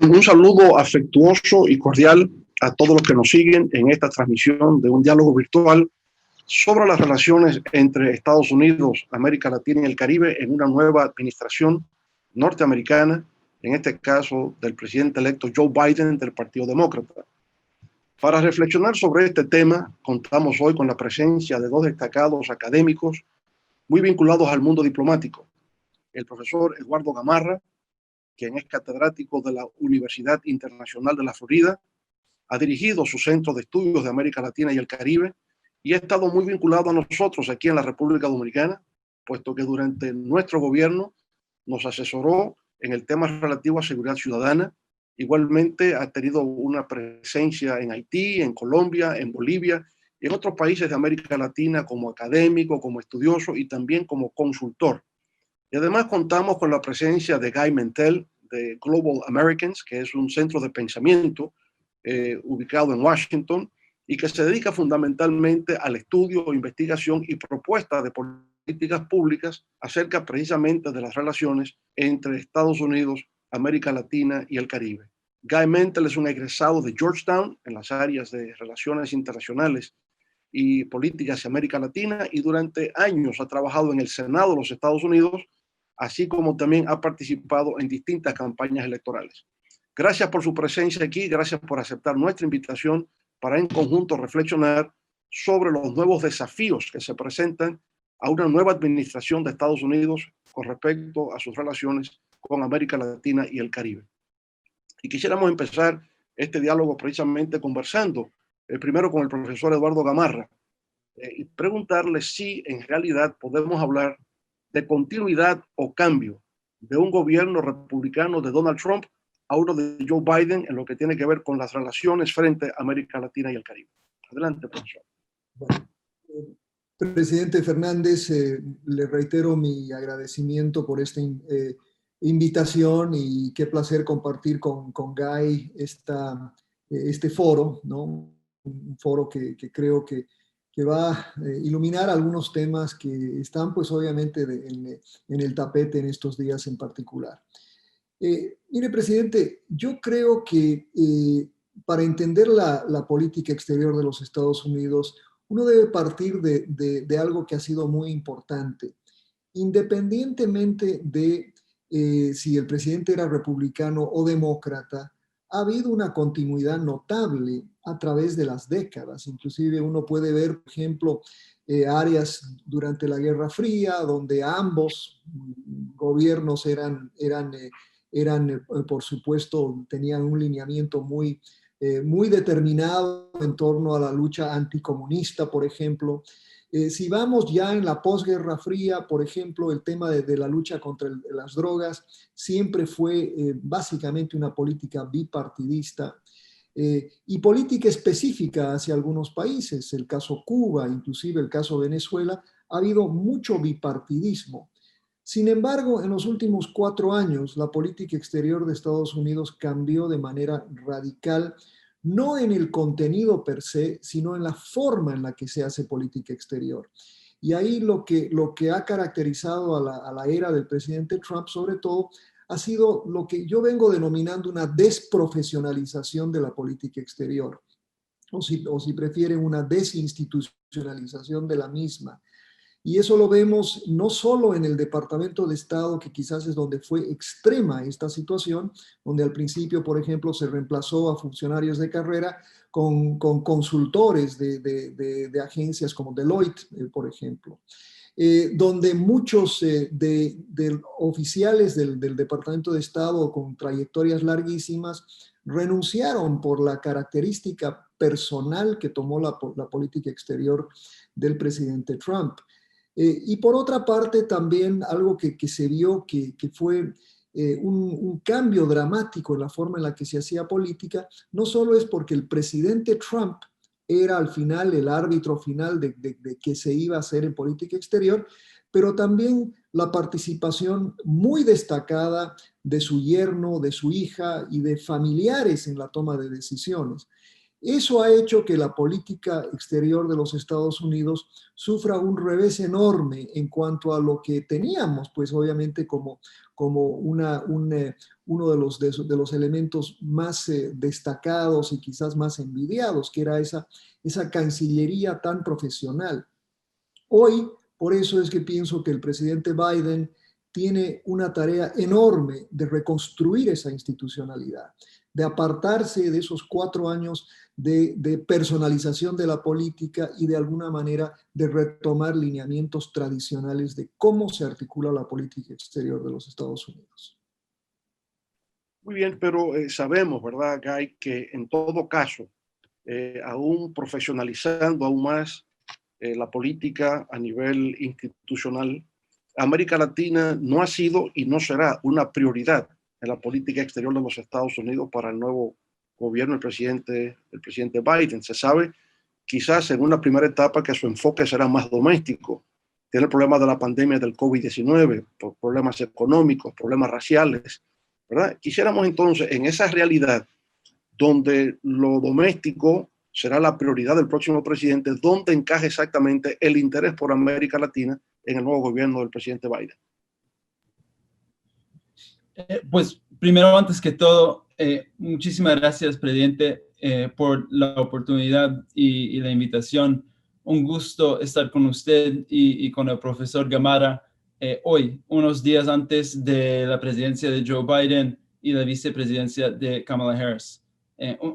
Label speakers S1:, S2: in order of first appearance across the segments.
S1: Un saludo afectuoso y cordial a todos los que nos siguen en esta transmisión de un diálogo virtual sobre las relaciones entre Estados Unidos, América Latina y el Caribe en una nueva administración norteamericana, en este caso del presidente electo Joe Biden del Partido Demócrata. Para reflexionar sobre este tema, contamos hoy con la presencia de dos destacados académicos muy vinculados al mundo diplomático. El profesor Eduardo Gamarra, quien es catedrático de la Universidad Internacional de la Florida, ha dirigido su Centro de Estudios de América Latina y el Caribe y ha estado muy vinculado a nosotros aquí en la República Dominicana, puesto que durante nuestro gobierno nos asesoró en el tema relativo a seguridad ciudadana. Igualmente ha tenido una presencia en Haití, en Colombia, en Bolivia y en otros países de América Latina como académico, como estudioso y también como consultor. Y además contamos con la presencia de Guy Mentel de Global Americans, que es un centro de pensamiento ubicado en Washington y que se dedica fundamentalmente al estudio, investigación y propuesta de políticas públicas acerca precisamente de las relaciones entre Estados Unidos, América Latina y el Caribe. Guy Mentel es un egresado de Georgetown en las áreas de relaciones internacionales y políticas de América Latina y durante años ha trabajado en el Senado de los Estados Unidos, así como también ha participado en distintas campañas electorales. Gracias por su presencia aquí, gracias por aceptar nuestra invitación para en conjunto reflexionar sobre los nuevos desafíos que se presentan a una nueva administración de Estados Unidos con respecto a sus relaciones con América Latina y el Caribe. Y quisiéramos empezar este diálogo precisamente conversando primero con el profesor Eduardo Gamarra y preguntarle si en realidad podemos hablar de continuidad o cambio de un gobierno republicano de Donald Trump a uno de Joe Biden en lo que tiene que ver con las relaciones frente a América Latina y el Caribe. Adelante, profesor.
S2: Bueno, presidente Fernández, le reitero mi agradecimiento por esta invitación y qué placer compartir con Guy este foro, ¿no? Un foro que creo que va a iluminar algunos temas que están pues obviamente en el tapete en estos días en particular. Mire, presidente, yo creo que para entender la política exterior de los Estados Unidos, uno debe partir de algo que ha sido muy importante. Independientemente de si el presidente era republicano o demócrata, ha habido una continuidad notable a través de las décadas. Inclusive uno puede ver, por ejemplo, áreas durante la Guerra Fría, donde ambos gobiernos eran por supuesto, tenían un lineamiento muy determinado en torno a la lucha anticomunista, por ejemplo. Si vamos ya en la posguerra fría, por ejemplo, el tema de la lucha contra las drogas siempre fue básicamente una política bipartidista y política específica hacia algunos países, el caso Cuba, inclusive el caso Venezuela, ha habido mucho bipartidismo. Sin embargo, en los últimos 4 años, la política exterior de Estados Unidos cambió de manera radical, no en el contenido per se, sino en la forma en la que se hace política exterior. Y ahí lo que ha caracterizado a la era del presidente Trump, sobre todo, ha sido lo que yo vengo denominando una desprofesionalización de la política exterior, o si prefieren, una desinstitucionalización de la misma. Y eso lo vemos no solo en el Departamento de Estado, que quizás es donde fue extrema esta situación, donde al principio, por ejemplo, se reemplazó a funcionarios de carrera con consultores de agencias como Deloitte, por ejemplo. Donde muchos de oficiales del Departamento de Estado con trayectorias larguísimas renunciaron por la característica personal que tomó la política exterior del presidente Trump. Y por otra parte, también algo que se vio que fue un cambio dramático en la forma en la que se hacía política, no solo es porque el presidente Trump era al final el árbitro final de qué se iba a hacer en política exterior, pero también la participación muy destacada de su yerno, de su hija y de familiares en la toma de decisiones. Eso ha hecho que la política exterior de los Estados Unidos sufra un revés enorme en cuanto a lo que teníamos, pues obviamente como uno de los elementos más destacados y quizás más envidiados, que era esa cancillería tan profesional. Hoy, por eso es que pienso que el presidente Biden tiene una tarea enorme de reconstruir esa institucionalidad, de apartarse de esos 4 años de personalización de la política y de alguna manera de retomar lineamientos tradicionales de cómo se articula la política exterior de los Estados Unidos.
S1: Muy bien, pero sabemos, ¿verdad, Guy, que en todo caso, aún profesionalizando aún más la política a nivel institucional, América Latina no ha sido y no será una prioridad en la política exterior de los Estados Unidos para el nuevo gobierno del presidente Biden. Se sabe quizás en una primera etapa que su enfoque será más doméstico. Tiene el problema de la pandemia del COVID-19, problemas económicos, problemas raciales, ¿verdad? Quisiéramos entonces en esa realidad donde lo doméstico será la prioridad del próximo presidente, ¿dónde encaja exactamente el interés por América Latina en el nuevo gobierno del presidente Biden?
S3: Pues primero, antes que todo, muchísimas gracias, presidente, por la oportunidad y la invitación. Un gusto estar con usted y con el profesor Gamarra hoy, unos días antes de la presidencia de Joe Biden y la vicepresidencia de Kamala Harris.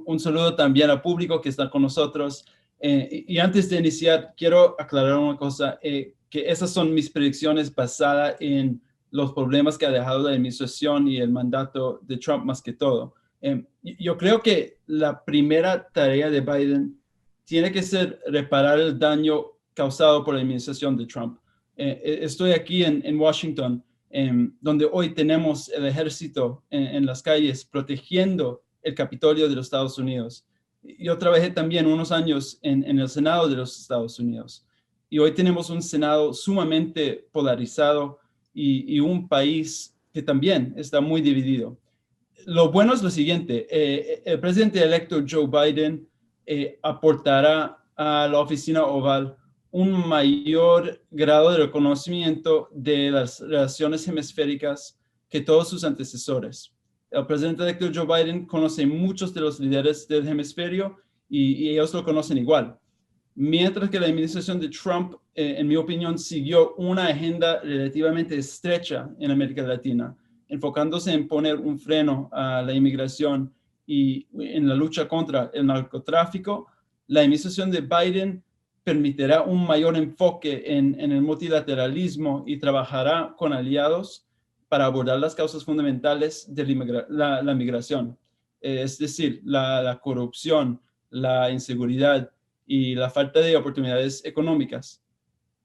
S3: Un saludo también al público que está con nosotros. Y antes de iniciar, quiero aclarar una cosa, que esas son mis predicciones basadas en los problemas que ha dejado la administración y el mandato de Trump más que todo. Yo creo que la primera tarea de Biden tiene que ser reparar el daño causado por la administración de Trump. Estoy aquí en Washington, donde hoy tenemos el ejército en las calles protegiendo el Capitolio de los Estados Unidos. Yo trabajé también unos años en el Senado de los Estados Unidos. Y hoy tenemos un Senado sumamente polarizado, y un país que también está muy dividido. Lo bueno es lo siguiente, el presidente electo Joe Biden aportará a la oficina oval un mayor grado de reconocimiento de las relaciones hemisféricas que todos sus antecesores. El presidente electo Joe Biden conoce muchos de los líderes del hemisferio y ellos lo conocen igual. Mientras que la administración de Trump, en mi opinión, siguió una agenda relativamente estrecha en América Latina, enfocándose en poner un freno a la inmigración y en la lucha contra el narcotráfico, la administración de Biden permitirá un mayor enfoque en el multilateralismo y trabajará con aliados para abordar las causas fundamentales de la migración, es decir, la corrupción, la inseguridad y la falta de oportunidades económicas.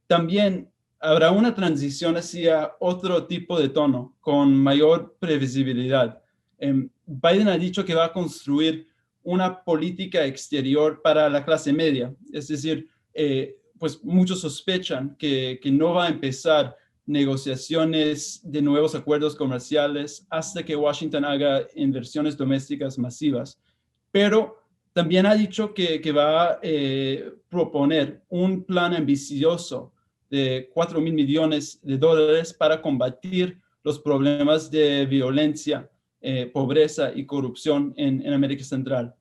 S3: También habrá una transición hacia otro tipo de tono con mayor previsibilidad. Biden ha dicho que va a construir una política exterior para la clase media, es decir, pues muchos sospechan que no va a empezar negociaciones de nuevos acuerdos comerciales hasta que Washington haga inversiones domésticas masivas. Pero también ha dicho que va a proponer un plan ambicioso de 4,000 millones de dólares para combatir los problemas de violencia, pobreza y corrupción en América Central.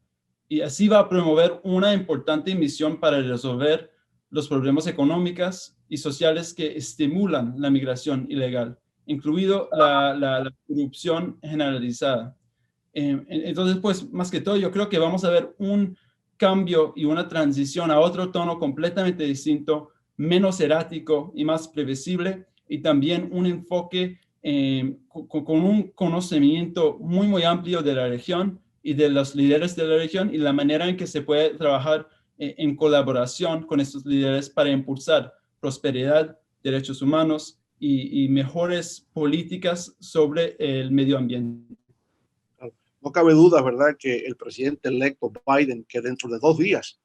S3: Y así va a promover una importante misión para resolver los problemas económicos y sociales que estimulan la migración ilegal, incluido la corrupción generalizada. Entonces, pues, más que todo, yo creo que vamos a ver un cambio y una transición a otro tono completamente distinto, menos errático y más previsible, y también un enfoque con un conocimiento muy, muy amplio de la región y de los líderes de la región y la manera en que se puede trabajar en colaboración con estos líderes para impulsar prosperidad, derechos humanos y mejores políticas sobre el medio ambiente.
S1: No cabe duda, ¿verdad?, que el presidente electo Biden, que dentro de 2 días,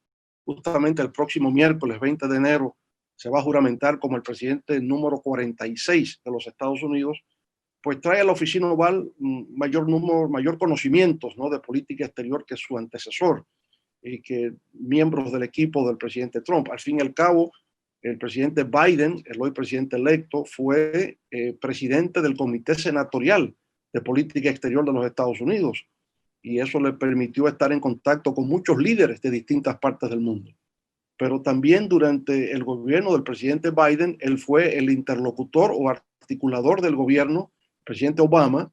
S1: justamente el próximo miércoles 20 de enero, se va a juramentar como el presidente número 46 de los Estados Unidos, pues trae a la oficina oval mayor conocimientos, ¿no?, de política exterior que su antecesor. y que miembros del equipo del presidente Trump. Al fin y al cabo, el presidente Biden, el hoy presidente electo, fue presidente del Comité Senatorial de Política Exterior de los Estados Unidos, y eso le permitió estar en contacto con muchos líderes de distintas partes del mundo. Pero también durante el gobierno del presidente Biden, él fue el interlocutor o articulador del gobierno, presidente Obama.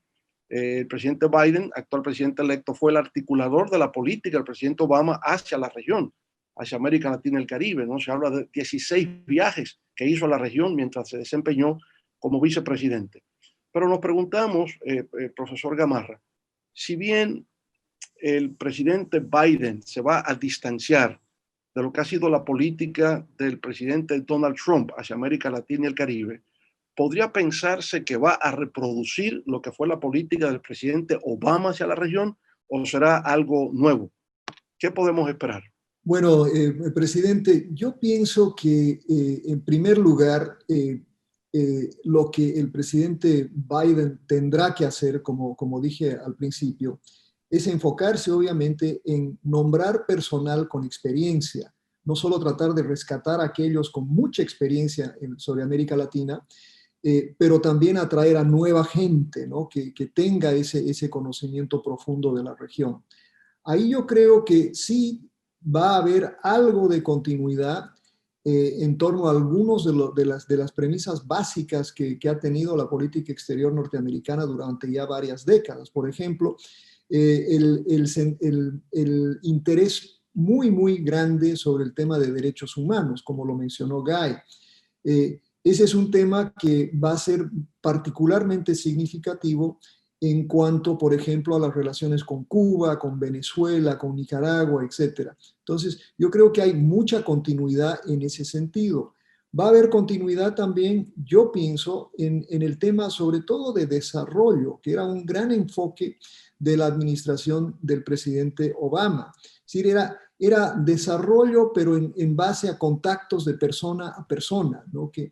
S1: El presidente Biden, actual presidente electo, fue el articulador de la política del presidente Obama hacia la región, hacia América Latina y el Caribe, ¿no? Se habla de 16 viajes que hizo a la región mientras se desempeñó como vicepresidente. Pero nos preguntamos, profesor Gamarra, si bien el presidente Biden se va a distanciar de lo que ha sido la política del presidente Donald Trump hacia América Latina y el Caribe, ¿podría pensarse que va a reproducir lo que fue la política del presidente Obama hacia la región, o será algo nuevo? ¿Qué podemos esperar?
S2: Bueno, presidente, yo pienso que en primer lugar, lo que el presidente Biden tendrá que hacer, como dije al principio, es enfocarse obviamente en nombrar personal con experiencia, no solo tratar de rescatar a aquellos con mucha experiencia sobre América Latina, pero también atraer a nueva gente, ¿no? que tenga ese conocimiento profundo de la región. Ahí yo creo que sí va a haber algo de continuidad en torno a algunos de las premisas básicas que ha tenido la política exterior norteamericana durante ya varias décadas. Por ejemplo, el interés muy grande sobre el tema de derechos humanos, como lo mencionó Guy. Ese es un tema que va a ser particularmente significativo en cuanto, por ejemplo, a las relaciones con Cuba, con Venezuela, con Nicaragua, etc. Entonces, yo creo que hay mucha continuidad en ese sentido. Va a haber continuidad también, yo pienso, en el tema sobre todo de desarrollo, que era un gran enfoque de la administración del presidente Obama. Es decir, era desarrollo, pero en base a contactos de persona a persona, ¿no? que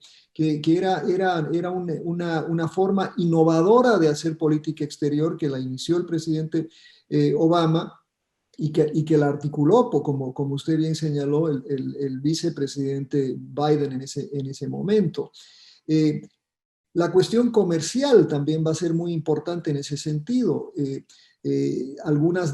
S2: era una forma innovadora de hacer política exterior que la inició el presidente Obama y que la articuló, como usted bien señaló, el vicepresidente Biden en ese momento. La cuestión comercial también va a ser muy importante en ese sentido. Algunas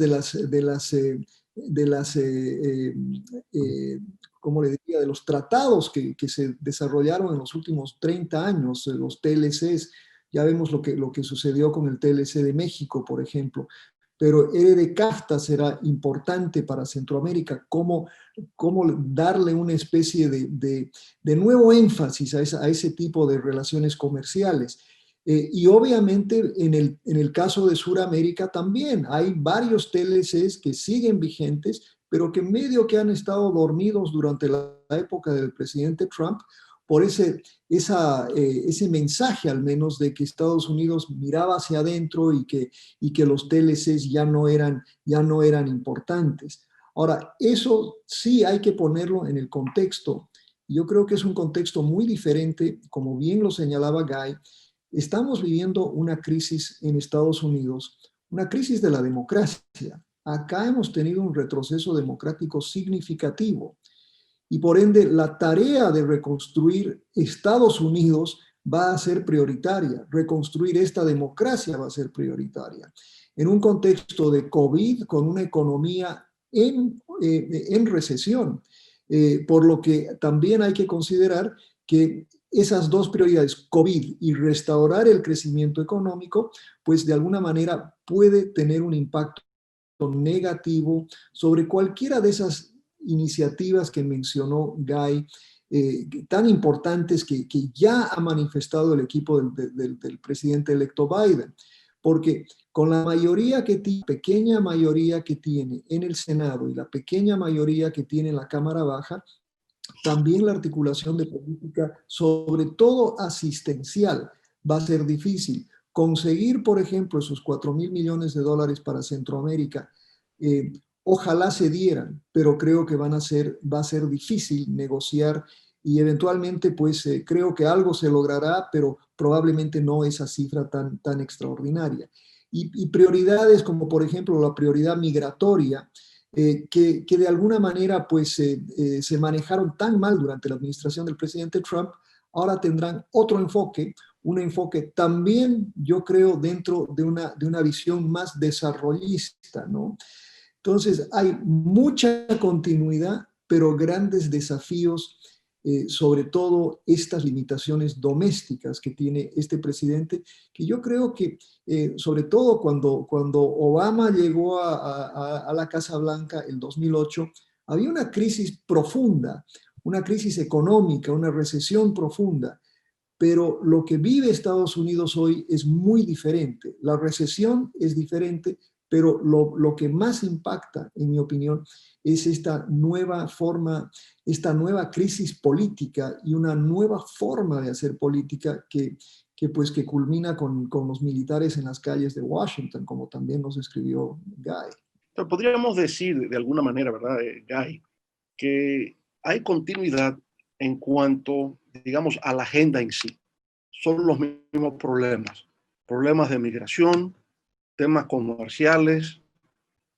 S2: ¿cómo le diría?, de los tratados que se desarrollaron en los últimos 30 años, los TLCs, ya vemos lo que sucedió con el TLC de México, por ejemplo, pero de CAFTA será importante para Centroamérica, cómo darle una especie de nuevo énfasis a ese tipo de relaciones comerciales. Y obviamente en el caso de Sudamérica también hay varios TLCs que siguen vigentes, pero que medio que han estado dormidos durante la época del presidente Trump, por ese mensaje al menos de que Estados Unidos miraba hacia adentro y que los TLCs ya no eran importantes. Ahora, eso sí hay que ponerlo en el contexto. Yo creo que es un contexto muy diferente, como bien lo señalaba Guy. Estamos viviendo una crisis en Estados Unidos, una crisis de la democracia. Acá hemos tenido un retroceso democrático significativo. Y por ende, la tarea de reconstruir Estados Unidos va a ser prioritaria. Reconstruir esta democracia va a ser prioritaria. En un contexto de COVID, con una economía en recesión, por lo que también hay que considerar que esas dos prioridades, COVID y restaurar el crecimiento económico, pues de alguna manera puede tener un impacto negativo sobre cualquiera de esas iniciativas que mencionó Guy, tan importantes que ya ha manifestado el equipo del presidente electo Biden, porque con la pequeña mayoría que tiene en el Senado y la pequeña mayoría que tiene en la Cámara Baja, también la articulación de política, sobre todo asistencial, va a ser difícil. Conseguir, por ejemplo, esos $4,000 millones para Centroamérica, ojalá se dieran, pero creo que va a ser difícil negociar y eventualmente pues creo que algo se logrará, pero probablemente no esa cifra tan extraordinaria. Y prioridades como por ejemplo la prioridad migratoria, que de alguna manera pues se manejaron tan mal durante la administración del presidente Trump, ahora tendrán otro enfoque, un enfoque también, yo creo, dentro de una visión más desarrollista, ¿no? Entonces, hay mucha continuidad, pero grandes desafíos, sobre todo estas limitaciones domésticas que tiene este presidente, que yo creo que, sobre todo cuando Obama llegó a la Casa Blanca en 2008, había una crisis profunda, una crisis económica, una recesión profunda. Pero lo que vive Estados Unidos hoy es muy diferente. La recesión es diferente, pero lo que más impacta, en mi opinión, es esta nueva forma, esta nueva crisis política y una nueva forma de hacer política que culmina con los militares en las calles de Washington, como también nos escribió Guy.
S1: Pero podríamos decir de alguna manera, ¿verdad, Guy, que hay continuidad en cuanto, digamos, a la agenda en sí? Son los mismos problemas, problemas de migración, temas comerciales,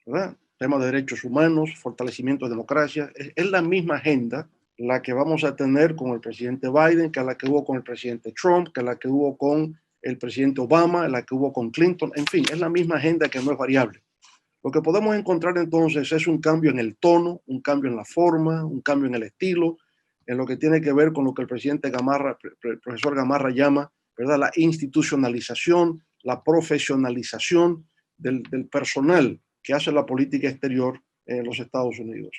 S1: ¿verdad? Temas de derechos humanos, fortalecimiento de democracia. Es la misma agenda la que vamos a tener con el presidente Biden, que la que hubo con el presidente Trump, que la que hubo con el presidente Obama, la que hubo con Clinton. En fin, es la misma agenda que no es variable. Lo que podemos encontrar entonces es un cambio en el tono, un cambio en la forma, un cambio en el estilo, en lo que tiene que ver con lo que el presidente Gamarra, el profesor Gamarra llama, ¿verdad?, la institucionalización, la profesionalización del personal que hace la política exterior en los Estados Unidos.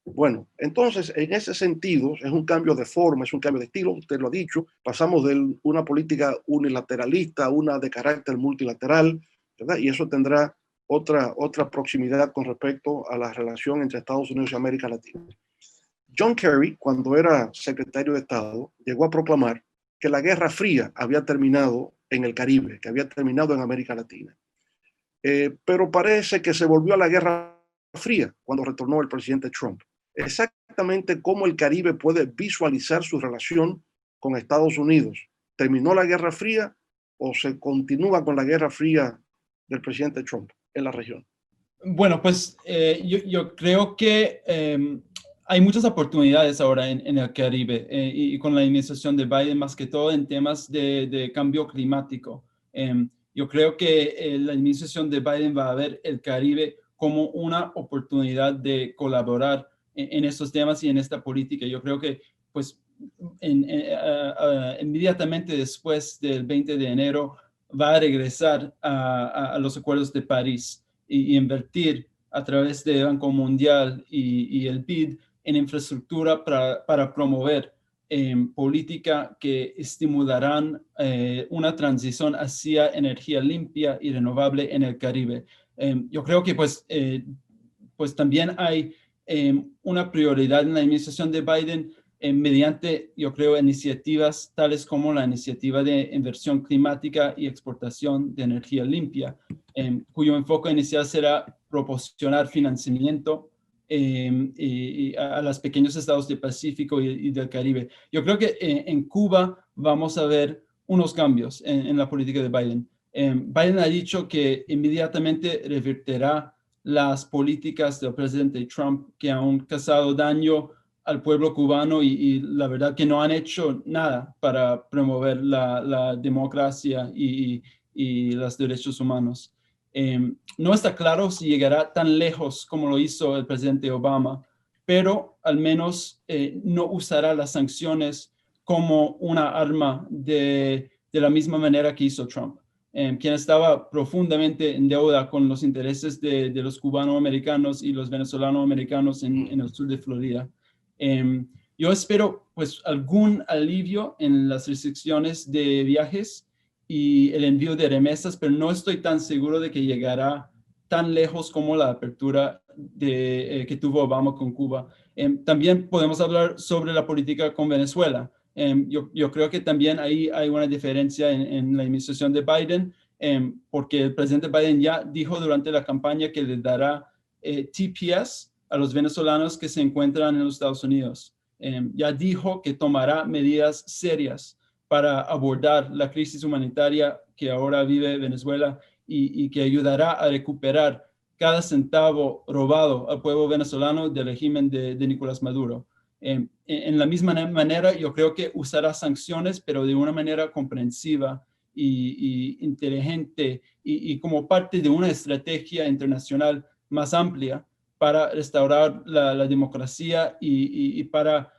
S1: Bueno, entonces, en ese sentido, es un cambio de forma, es un cambio de estilo, usted lo ha dicho, pasamos de una política unilateralista a una de carácter multilateral, ¿verdad? Y eso tendrá otra proximidad con respecto a la relación entre Estados Unidos y América Latina. John Kerry, cuando era secretario de Estado, llegó a proclamar que la Guerra Fría había terminado en el Caribe, que había terminado en América Latina. Pero parece que se volvió a la Guerra Fría cuando retornó el presidente Trump. Exactamente cómo el Caribe puede visualizar su relación con Estados Unidos. ¿Terminó la Guerra Fría o se continúa con la Guerra Fría del presidente Trump en la región?
S3: Bueno, pues yo creo que hay muchas oportunidades ahora en el Caribe y con la administración de Biden, más que todo en temas de cambio climático. Yo creo que la administración de Biden va a ver el Caribe como una oportunidad de colaborar en estos temas y en esta política. Yo creo que, pues, inmediatamente después del 20 de enero va a regresar a los acuerdos de París y invertir a través del Banco Mundial y el BID en infraestructura para promover política que estimularán una transición hacia energía limpia y renovable en el Caribe. Yo creo que pues también hay una prioridad en la administración de Biden mediante, yo creo, iniciativas tales como la iniciativa de inversión climática y exportación de energía limpia, cuyo enfoque inicial será proporcionar financiamiento a los pequeños estados del Pacífico y del Caribe. Yo creo que en Cuba vamos a ver unos cambios en la política de Biden. Biden ha dicho que inmediatamente revertirá las políticas del presidente Trump que han causado daño al pueblo cubano y la verdad que no han hecho nada para promover la democracia y los derechos humanos. No está claro si llegará tan lejos como lo hizo el presidente Obama, pero al menos no usará las sanciones como una arma de la misma manera que hizo Trump, quien estaba profundamente en deuda con los intereses de los cubanoamericanos y los venezolanoamericanos en el sur de Florida. Yo espero pues algún alivio en las restricciones de viajes y el envío de remesas, pero no estoy tan seguro de que llegará tan lejos como la apertura que tuvo Obama con Cuba. También podemos hablar sobre la política con Venezuela. Yo creo que también ahí hay una diferencia en la administración de Biden, porque el presidente Biden ya dijo durante la campaña que le dará TPS a los venezolanos que se encuentran en los Estados Unidos. Ya dijo que tomará medidas serias para abordar la crisis humanitaria que ahora vive Venezuela y que ayudará a recuperar cada centavo robado al pueblo venezolano del régimen de Nicolás Maduro. En la misma manera, yo creo que usará sanciones, pero de una manera comprensiva y inteligente y como parte de una estrategia internacional más amplia para restaurar la democracia y para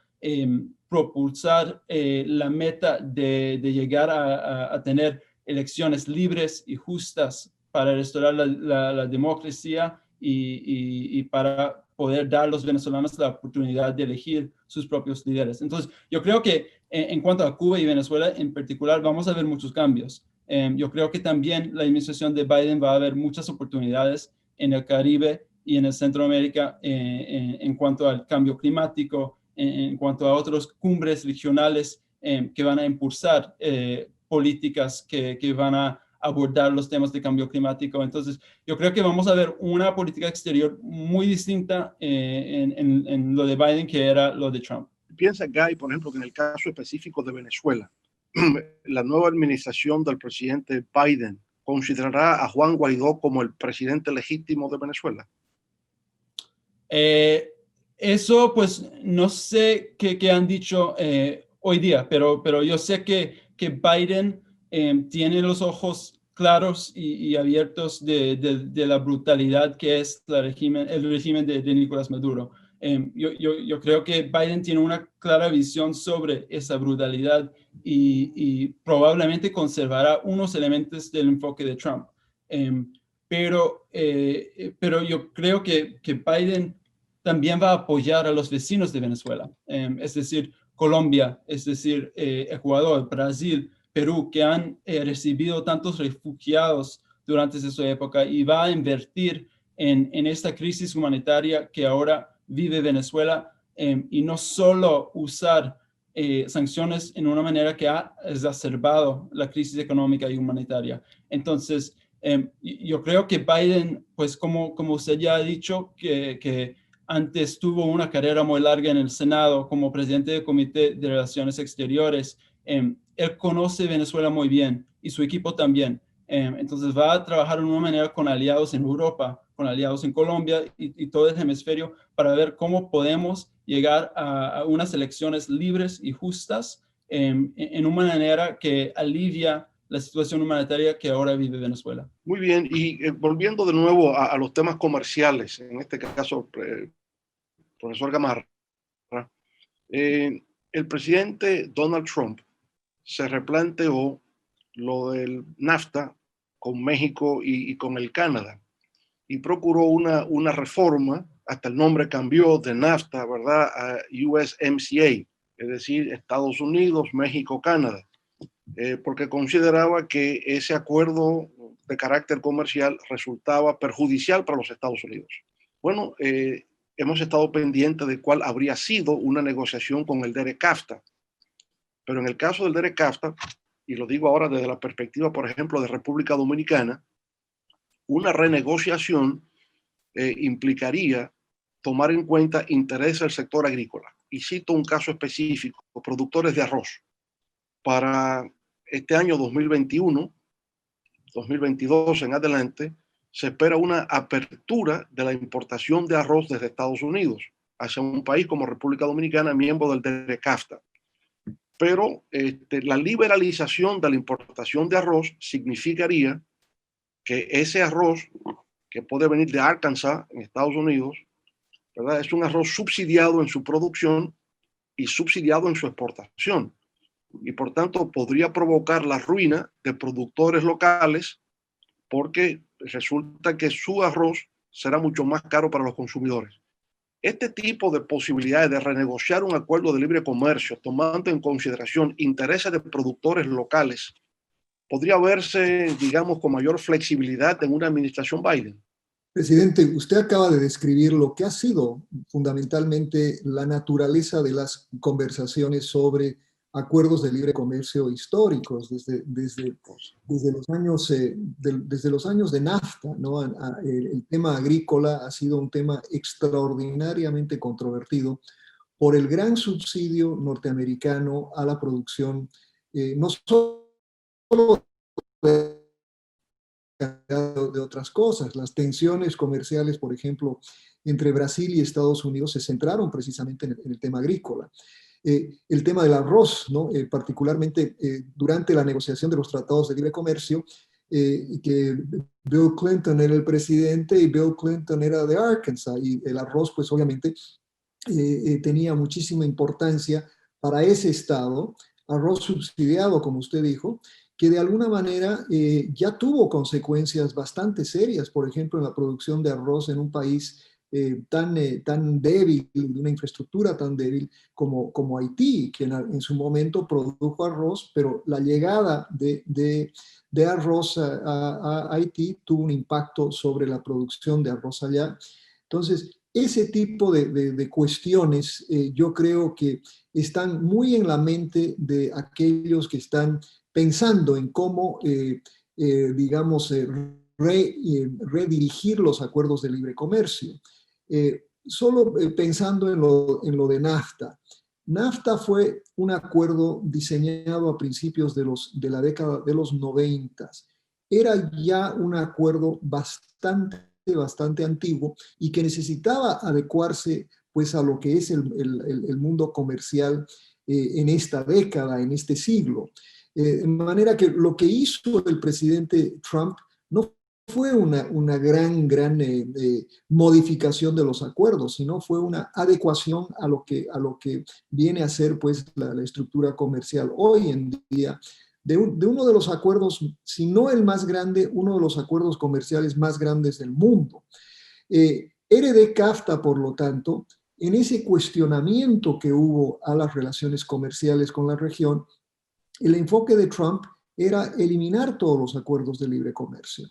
S3: propulsar la meta de llegar a tener elecciones libres y justas para restaurar la democracia y para poder dar a los venezolanos la oportunidad de elegir sus propios líderes. Entonces, yo creo que en cuanto a Cuba y Venezuela en particular, vamos a ver muchos cambios. Yo creo que también la administración de Biden va a ver muchas oportunidades en el Caribe y en el Centroamérica en cuanto al cambio climático, en cuanto a otras cumbres regionales que van a impulsar políticas que van a abordar los temas de cambio climático. Entonces, yo creo que vamos a ver una política exterior muy distinta en lo de Biden que era lo de Trump.
S1: Piensa, Guy, por ejemplo, que en el caso específico de Venezuela, la nueva administración del presidente Biden considerará a Juan Guaidó como el presidente legítimo de Venezuela.
S3: Eso, pues, no sé qué han dicho hoy día, pero yo sé que Biden tiene los ojos claros y abiertos de la brutalidad que es el régimen de Nicolás Maduro. Yo creo que Biden tiene una clara visión sobre esa brutalidad y probablemente conservará unos elementos del enfoque de Trump. Pero yo creo que Biden también va a apoyar a los vecinos de Venezuela, es decir, Colombia, es decir, Ecuador, Brasil, Perú, que han recibido tantos refugiados durante esa época y va a invertir en esta crisis humanitaria que ahora vive Venezuela y no solo usar sanciones en una manera que ha exacerbado la crisis económica y humanitaria. Entonces, yo creo que Biden, pues como usted ya ha dicho, que antes tuvo una carrera muy larga en el Senado como presidente del Comité de Relaciones Exteriores. Él conoce Venezuela muy bien y su equipo también. Entonces va a trabajar de una manera con aliados en Europa, con aliados en Colombia y todo el hemisferio para ver cómo podemos llegar a unas elecciones libres y justas en una manera que alivia la situación humanitaria que ahora vive Venezuela.
S1: Muy bien, y volviendo de nuevo a los temas comerciales, en este caso, profesor Gamarra, el presidente Donald Trump se replanteó lo del NAFTA con México y con el Canadá y procuró una reforma, hasta el nombre cambió de NAFTA, ¿verdad?, a USMCA, es decir, Estados Unidos, México, Canadá, porque consideraba que ese acuerdo de carácter comercial resultaba perjudicial para los Estados Unidos. Bueno, hemos estado pendientes de cuál habría sido una negociación con el DERECAFTA, pero en el caso del DERECAFTA, y lo digo ahora desde la perspectiva, por ejemplo, de República Dominicana, una renegociación implicaría tomar en cuenta intereses del sector agrícola. Y cito un caso específico, productores de arroz. Para este año 2021, 2022 en adelante, se espera una apertura de la importación de arroz desde Estados Unidos hacia un país como República Dominicana, miembro del DERECAFTA. Pero la liberalización de la importación de arroz significaría que ese arroz que puede venir de Arkansas, en Estados Unidos, ¿verdad?, es un arroz subsidiado en su producción y subsidiado en su exportación. Y por tanto podría provocar la ruina de productores locales porque resulta que su arroz será mucho más caro para los consumidores. Este tipo de posibilidades de renegociar un acuerdo de libre comercio, tomando en consideración intereses de productores locales, podría verse, digamos, con mayor flexibilidad en una administración Biden.
S2: Presidente, usted acaba de describir lo que ha sido fundamentalmente la naturaleza de las conversaciones sobre acuerdos de libre comercio históricos desde los años de NAFTA, ¿no? El tema agrícola ha sido un tema extraordinariamente controvertido por el gran subsidio norteamericano a la producción, no solo de de otras cosas. Las tensiones comerciales, por ejemplo, entre Brasil y Estados Unidos se centraron precisamente en el tema agrícola. El tema del arroz, ¿no? Particularmente durante la negociación de los tratados de libre comercio, que Bill Clinton era el presidente y Bill Clinton era de Arkansas, y el arroz pues obviamente tenía muchísima importancia para ese estado, arroz subsidiado, como usted dijo, que de alguna manera ya tuvo consecuencias bastante serias, por ejemplo, en la producción de arroz en un país tan débil, de una infraestructura tan débil como Haití, que en su momento produjo arroz, pero la llegada de arroz a Haití tuvo un impacto sobre la producción de arroz allá. Entonces, ese tipo de cuestiones yo creo que están muy en la mente de aquellos que están pensando en cómo, digamos, redirigir los acuerdos de libre comercio. Solo pensando en lo de NAFTA. NAFTA fue un acuerdo diseñado a principios de la década de los 90. Era ya un acuerdo bastante antiguo y que necesitaba adecuarse pues a lo que es el mundo comercial en esta década, en este siglo. De manera que lo que hizo el presidente Trump no fue una gran modificación de los acuerdos, sino fue una adecuación a lo que viene a ser pues la estructura comercial hoy en día de uno de los acuerdos, si no el más grande, uno de los acuerdos comerciales más grandes del mundo. RD-CAFTA, por lo tanto, en ese cuestionamiento que hubo a las relaciones comerciales con la región, el enfoque de Trump era eliminar todos los acuerdos de libre comercio.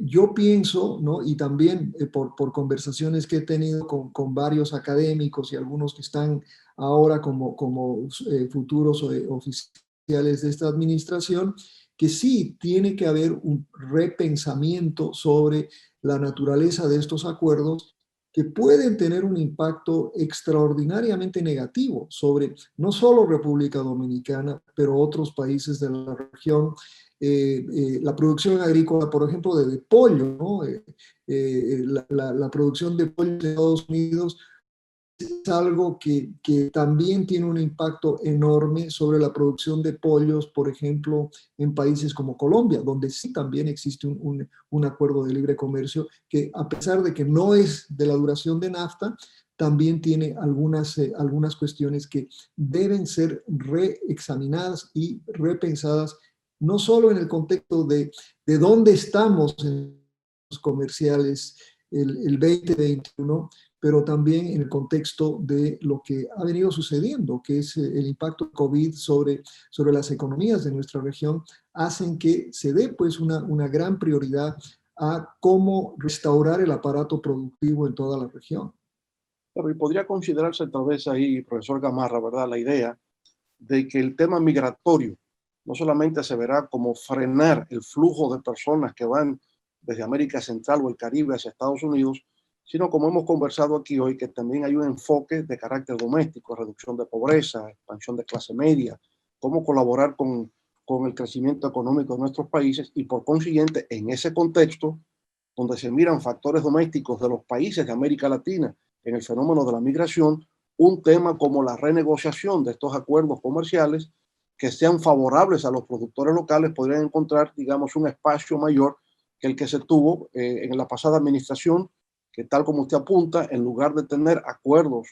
S2: Yo pienso, ¿no? Y también por conversaciones que he tenido con varios académicos y algunos que están ahora como futuros oficiales de esta administración, que sí tiene que haber un repensamiento sobre la naturaleza de estos acuerdos que pueden tener un impacto extraordinariamente negativo sobre no solo República Dominicana, pero otros países de la región. La producción agrícola, por ejemplo, de pollo, ¿no? La producción de pollo en Estados Unidos es algo que también tiene un impacto enorme sobre la producción de pollos, por ejemplo, en países como Colombia, donde sí también existe un acuerdo de libre comercio que, a pesar de que no es de la duración de NAFTA, también tiene algunas cuestiones que deben ser reexaminadas y repensadas, no solo en el contexto de dónde estamos en los comerciales el 2021, pero también en el contexto de lo que ha venido sucediendo, que es el impacto COVID sobre las economías de nuestra región, hacen que se dé pues una gran prioridad a cómo restaurar el aparato productivo en toda la región.
S1: Pero y podría considerarse tal vez ahí, profesor Gamarra, ¿verdad? La idea de que el tema migratorio no solamente se verá como frenar el flujo de personas que van desde América Central o el Caribe hacia Estados Unidos, sino como hemos conversado aquí hoy, que también hay un enfoque de carácter doméstico, reducción de pobreza, expansión de clase media, cómo colaborar con el crecimiento económico de nuestros países y por consiguiente en ese contexto donde se miran factores domésticos de los países de América Latina en el fenómeno de la migración, un tema como la renegociación de estos acuerdos comerciales que sean favorables a los productores locales podrían encontrar, digamos, un espacio mayor que el que se tuvo en la pasada administración, que tal como usted apunta, en lugar de tener acuerdos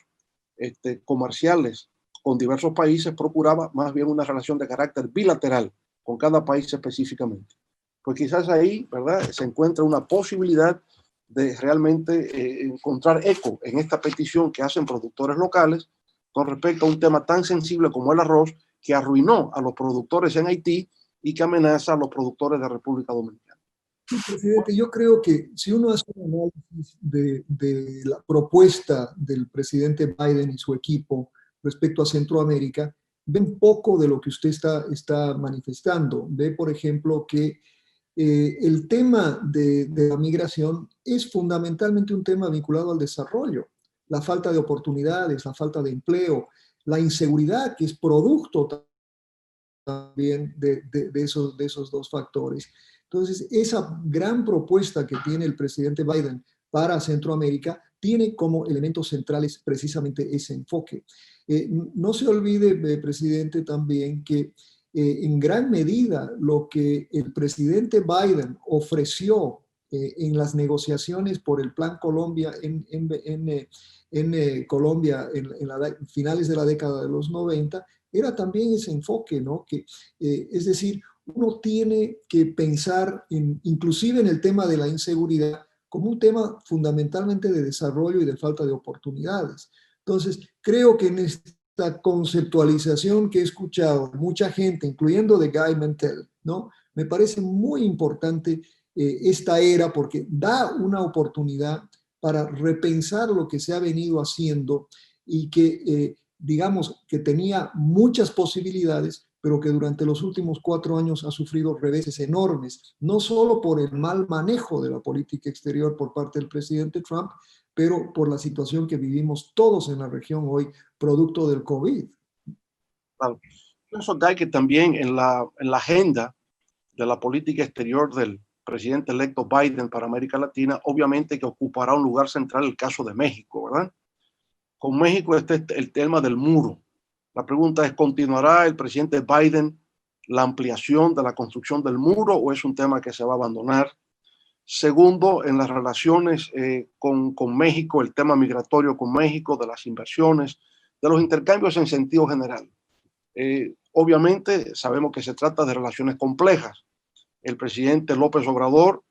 S1: comerciales con diversos países, procuraba más bien una relación de carácter bilateral con cada país específicamente. Pues quizás ahí, ¿verdad?, se encuentra una posibilidad de realmente encontrar eco en esta petición que hacen productores locales con respecto a un tema tan sensible como el arroz, que arruinó a los productores en Haití y que amenaza a los productores de República Dominicana.
S2: Sí, presidente, yo creo que si uno hace un análisis de la propuesta del presidente Biden y su equipo respecto a Centroamérica, ve un poco de lo que usted está manifestando. Ve, por ejemplo, que el tema de la migración es fundamentalmente un tema vinculado al desarrollo, la falta de oportunidades, la falta de empleo, la inseguridad que es producto también de esos dos factores. Entonces, esa gran propuesta que tiene el presidente Biden para Centroamérica tiene como elementos centrales precisamente ese enfoque. No se olvide, presidente, también que en gran medida lo que el presidente Biden ofreció en las negociaciones por el Plan Colombia en Colombia en finales de la década de los 90, era también ese enfoque, ¿no? Es decir, uno tiene que pensar inclusive en el tema de la inseguridad como un tema fundamentalmente de desarrollo y de falta de oportunidades. Entonces, creo que en esta conceptualización que he escuchado de mucha gente, incluyendo de Guy Mentel, ¿no? Me parece muy importante esta era porque da una oportunidad para repensar lo que se ha venido haciendo y que, digamos, que tenía muchas posibilidades, pero que durante los últimos 4 años ha sufrido reveses enormes, no solo por el mal manejo de la política exterior por parte del presidente Trump, pero por la situación que vivimos todos en la región hoy, producto del COVID.
S1: Claro. Pienso que también en la agenda de la política exterior del presidente electo Biden para América Latina, obviamente que ocupará un lugar central el caso de México, ¿verdad? Con México este el tema del muro. La pregunta es, ¿continuará el presidente Biden la ampliación de la construcción del muro o es un tema que se va a abandonar? Segundo, en las relaciones con México, el tema migratorio con México, de las inversiones, de los intercambios en sentido general. Obviamente sabemos que se trata de relaciones complejas. El presidente López Obrador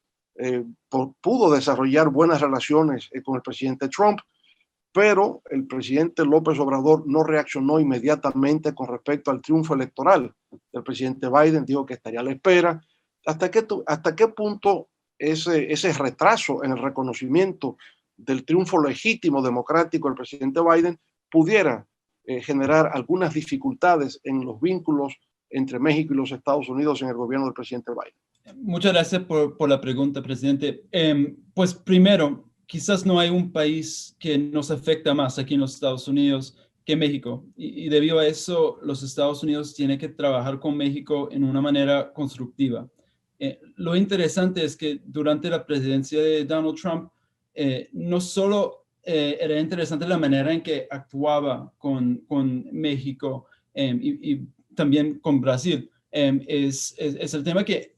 S1: pudo desarrollar buenas relaciones con el presidente Trump, pero el presidente López Obrador no reaccionó inmediatamente con respecto al triunfo electoral del presidente Biden, dijo que estaría a la espera. ¿Hasta qué punto ese retraso en el reconocimiento del triunfo legítimo democrático del presidente Biden pudiera generar algunas dificultades en los vínculos entre México y los Estados Unidos en el gobierno del presidente Biden?
S3: Muchas gracias por la pregunta, presidente. Pues primero, quizás no hay un país que nos afecta más aquí en los Estados Unidos que México. Y debido a eso, los Estados Unidos tienen que trabajar con México en una manera constructiva. Lo interesante es que durante la presidencia de Donald Trump, no solo era interesante la manera en que actuaba con México y también con Brasil. Es el tema que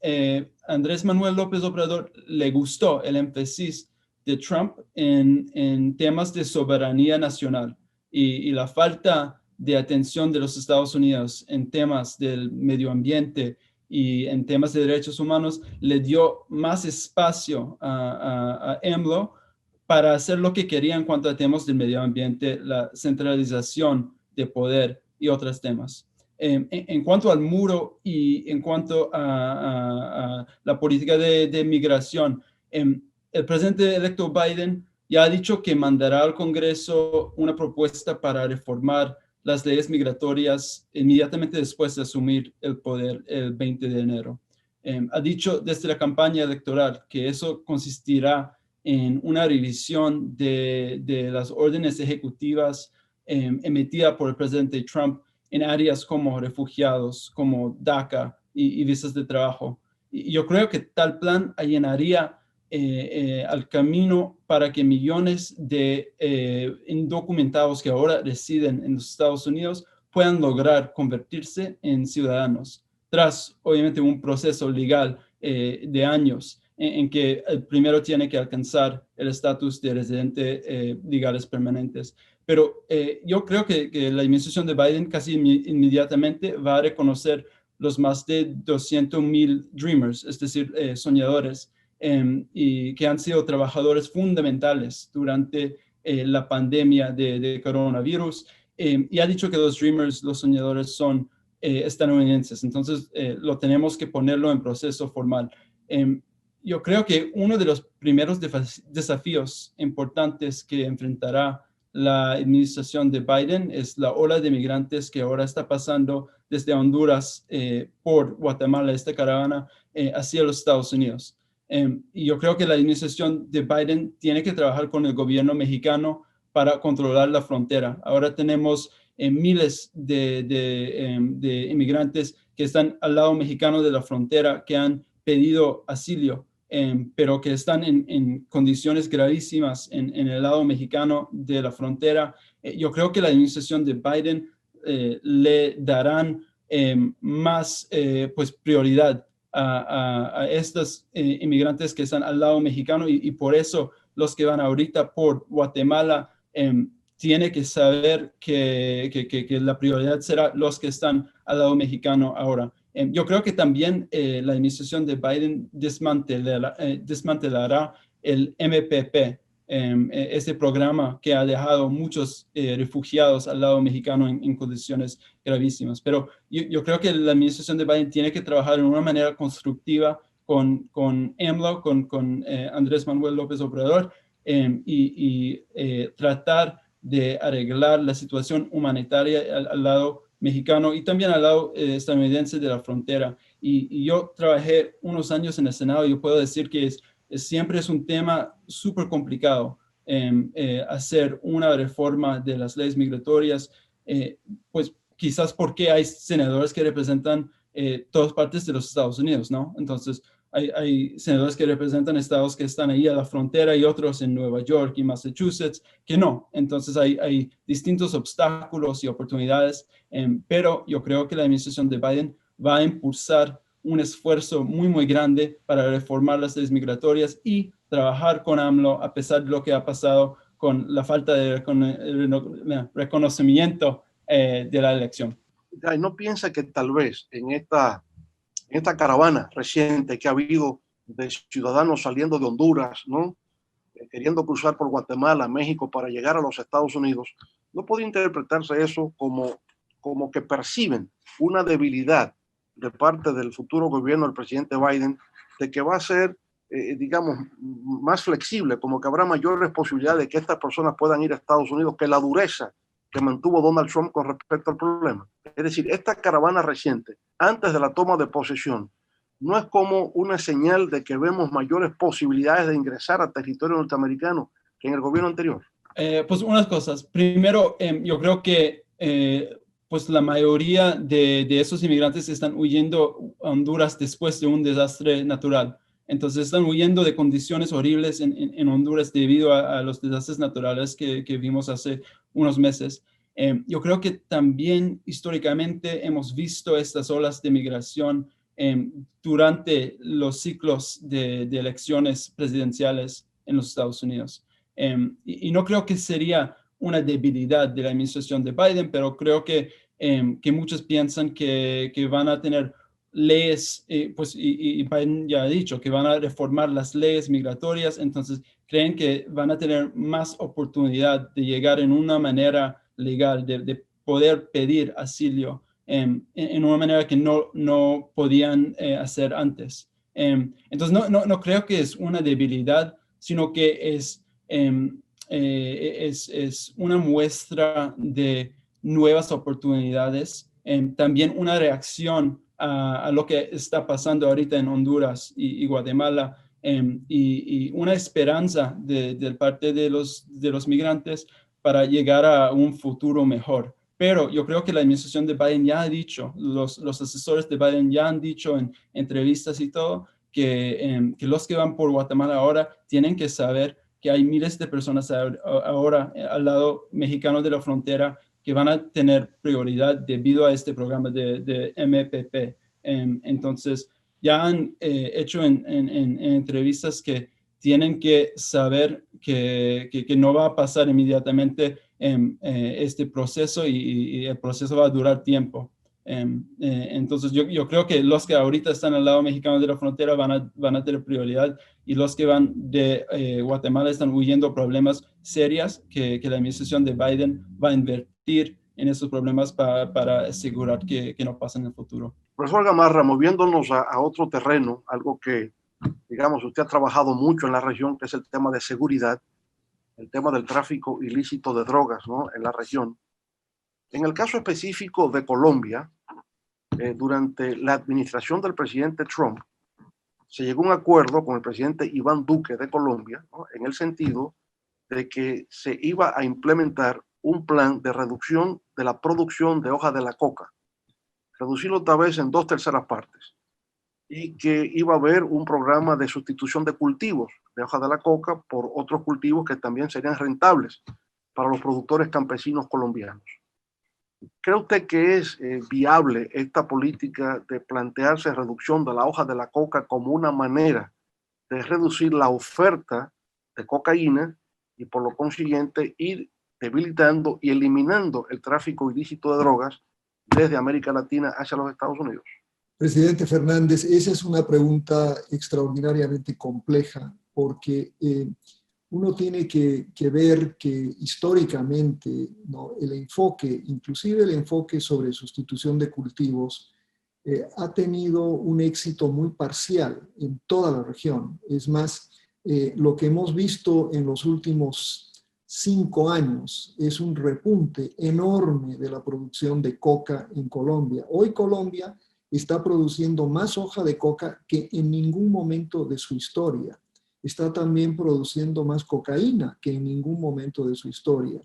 S3: Andrés Manuel López Obrador le gustó el énfasis de Trump en temas de soberanía nacional y la falta de atención de los Estados Unidos en temas del medio ambiente y en temas de derechos humanos le dio más espacio a AMLO para hacer lo que quería en cuanto a temas del medio ambiente, la centralización de poder y otros temas. En cuanto al muro y en cuanto a la política de migración, el presidente electo Biden ya ha dicho que mandará al Congreso una propuesta para reformar las leyes migratorias inmediatamente después de asumir el poder el 20 de enero. Ha dicho desde la campaña electoral que eso consistirá en una revisión de las órdenes ejecutivas emitidas por el presidente Trump en áreas como refugiados, como DACA y visas de trabajo. Y yo creo que tal plan allanaría al camino para que millones de indocumentados que ahora residen en los Estados Unidos puedan lograr convertirse en ciudadanos, tras obviamente un proceso legal de años en que el primero tiene que alcanzar el estatus de residente legales permanentes. Pero yo creo que la administración de Biden casi inmediatamente va a reconocer los más de 200,000 Dreamers, es decir, soñadores, y que han sido trabajadores fundamentales durante la pandemia de coronavirus. Y ha dicho que los Dreamers, los soñadores, son estadounidenses. Entonces, lo tenemos que ponerlo en proceso formal. Yo creo que uno de los primeros desafíos importantes que enfrentará la administración de Biden es la ola de migrantes que ahora está pasando desde Honduras por Guatemala, esta caravana, hacia los Estados Unidos. Y yo creo que la administración de Biden tiene que trabajar con el gobierno mexicano para controlar la frontera. Ahora tenemos miles de inmigrantes que están al lado mexicano de la frontera, que han pedido asilo, pero que están en condiciones gravísimas en el lado mexicano de la frontera. Yo creo que la administración de Biden le darán más pues prioridad a estos inmigrantes que están al lado mexicano y por eso los que van ahorita por Guatemala tiene que saber que la prioridad será los que están al lado mexicano ahora. Yo creo que también la administración de Biden desmantelará el MPP, este programa que ha dejado muchos refugiados al lado mexicano en condiciones gravísimas. Pero yo creo que la administración de Biden tiene que trabajar de una manera constructiva con AMLO, con Andrés Manuel López Obrador, y tratar de arreglar la situación humanitaria al lado mexicano y también al lado estadounidense de la frontera. Y yo trabajé unos años en el Senado y yo puedo decir que siempre es un tema súper complicado hacer una reforma de las leyes migratorias, pues quizás porque hay senadores que representan todas partes de los Estados Unidos, ¿no? Entonces, hay senadores que representan estados que están ahí a la frontera y otros en Nueva York y Massachusetts que no. Entonces, hay distintos obstáculos y oportunidades, pero yo creo que la administración de Biden va a impulsar un esfuerzo muy, muy grande para reformar las leyes migratorias y trabajar con AMLO a pesar de lo que ha pasado con la falta de reconocimiento de la elección.
S1: ¿Y no piensa que tal vez en esta caravana reciente que ha habido de ciudadanos saliendo de Honduras, ¿no? Queriendo cruzar por Guatemala, México para llegar a los Estados Unidos, no puede interpretarse eso como que perciben una debilidad de parte del futuro gobierno del presidente Biden, de que va a ser, digamos, más flexible, como que habrá mayores posibilidades de que estas personas puedan ir a Estados Unidos que la dureza que mantuvo Donald Trump con respecto al problema. Es decir, esta caravana reciente, antes de la toma de posesión, no es como una señal de que vemos mayores posibilidades de ingresar a territorio norteamericano que en el gobierno anterior.
S3: Pues unas cosas. Primero, yo creo que pues la mayoría de esos inmigrantes están huyendo a Honduras después de un desastre natural. Entonces están huyendo de condiciones horribles en Honduras debido a los desastres naturales que vimos hace unos meses. Yo creo que también históricamente hemos visto estas olas de migración durante los ciclos de elecciones presidenciales en los Estados Unidos. Y no creo que sería una debilidad de la administración de Biden, pero creo que muchos piensan que van a tener leyes, pues, y Biden ya ha dicho que van a reformar las leyes migratorias, entonces creen que van a tener más oportunidad de llegar en una manera legal, de poder pedir asilo en una manera que no podían hacer antes. Entonces no creo que es una debilidad, sino que es una muestra de nuevas oportunidades, también una reacción a lo que está pasando ahorita en Honduras y Guatemala, y una esperanza de parte de los migrantes para llegar a un futuro mejor. Pero yo creo que la administración de Biden ya ha dicho, los asesores de Biden ya han dicho en entrevistas y todo, que los que van por Guatemala ahora tienen que saber que hay miles de personas ahora al lado mexicano de la frontera que van a tener prioridad debido a este programa de MPP. Entonces, ya han hecho en entrevistas que tienen que saber que no va a pasar inmediatamente este proceso y el proceso va a durar tiempo. Entonces yo creo que los que ahorita están al lado mexicano de la frontera van a tener prioridad, y los que van de Guatemala están huyendo problemas serios que la administración de Biden va a invertir en esos problemas para asegurar que no pasen en el futuro.
S1: Profesor Gamarra, moviéndonos a otro terreno, algo que, digamos, usted ha trabajado mucho en la región, que es el tema de seguridad, el tema del tráfico ilícito de drogas, ¿no?, en la región. En el caso específico de Colombia, durante la administración del presidente Trump, se llegó a un acuerdo con el presidente Iván Duque de Colombia, ¿no?, en el sentido de que se iba a implementar un plan de reducción de la producción de hoja de la coca, reducirlo tal vez en 2/3 partes. y que iba a haber un programa de sustitución de cultivos de hoja de la coca por otros cultivos que también serían rentables para los productores campesinos colombianos. ¿Cree usted que es viable esta política de plantearse reducción de la hoja de la coca como una manera de reducir la oferta de cocaína y por lo consiguiente ir debilitando y eliminando el tráfico ilícito de drogas desde América Latina hacia los Estados Unidos?
S2: Presidente Fernández, esa es una pregunta extraordinariamente compleja porque uno tiene que ver que históricamente, ¿no?, el enfoque, inclusive el enfoque sobre sustitución de cultivos, ha tenido un éxito muy parcial en toda la región. Es más, lo que hemos visto en los últimos 5 años es un repunte enorme de la producción de coca en Colombia. Hoy Colombia está produciendo más hoja de coca que en ningún momento de su historia. Está también produciendo más cocaína que en ningún momento de su historia.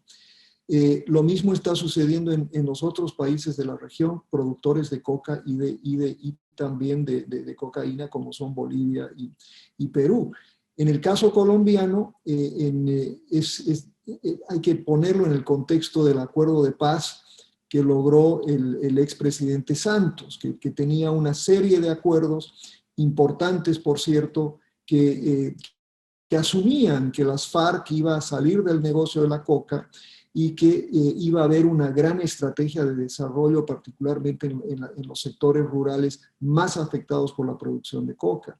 S2: Lo mismo está sucediendo en los otros países de la región, productores de coca y también de cocaína, como son Bolivia y Perú. En el caso colombiano, hay que ponerlo en el contexto del acuerdo de paz que logró el expresidente Santos, que tenía una serie de acuerdos importantes, por cierto, que asumían que las FARC iba a salir del negocio de la coca y que iba a haber una gran estrategia de desarrollo, particularmente en los sectores rurales más afectados por la producción de coca.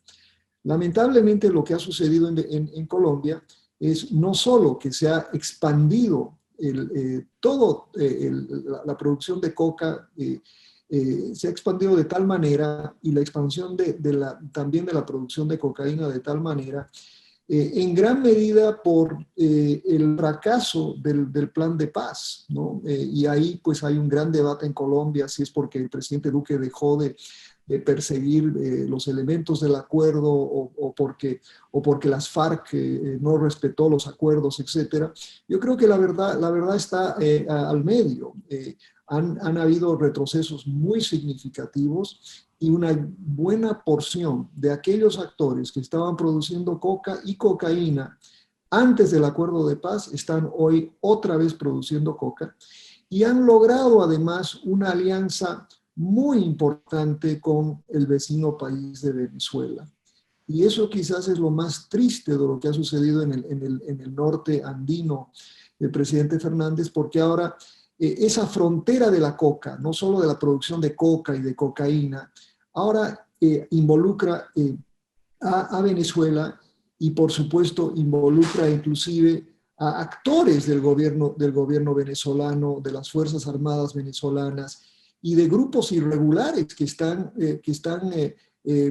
S2: Lamentablemente, lo que ha sucedido en Colombia es no solo que se ha expandido la producción de coca, se ha expandido de tal manera, y la expansión también de la producción de cocaína de tal manera, en gran medida por el fracaso del plan de paz, ¿no? Y ahí pues hay un gran debate en Colombia, si es porque el presidente Duque dejó de perseguir los elementos del acuerdo o porque las FARC no respetó los acuerdos, etcétera. Yo creo que la verdad está al medio. Han habido retrocesos muy significativos y una buena porción de aquellos actores que estaban produciendo coca y cocaína antes del acuerdo de paz están hoy otra vez produciendo coca y han logrado además una alianza muy importante con el vecino país de Venezuela. Y eso quizás es lo más triste de lo que ha sucedido en el norte andino del presidente Fernández, porque ahora esa frontera de la coca, no solo de la producción de coca y de cocaína, ahora involucra a Venezuela y por supuesto involucra inclusive a actores del gobierno venezolano, de las Fuerzas Armadas venezolanas y de grupos irregulares que están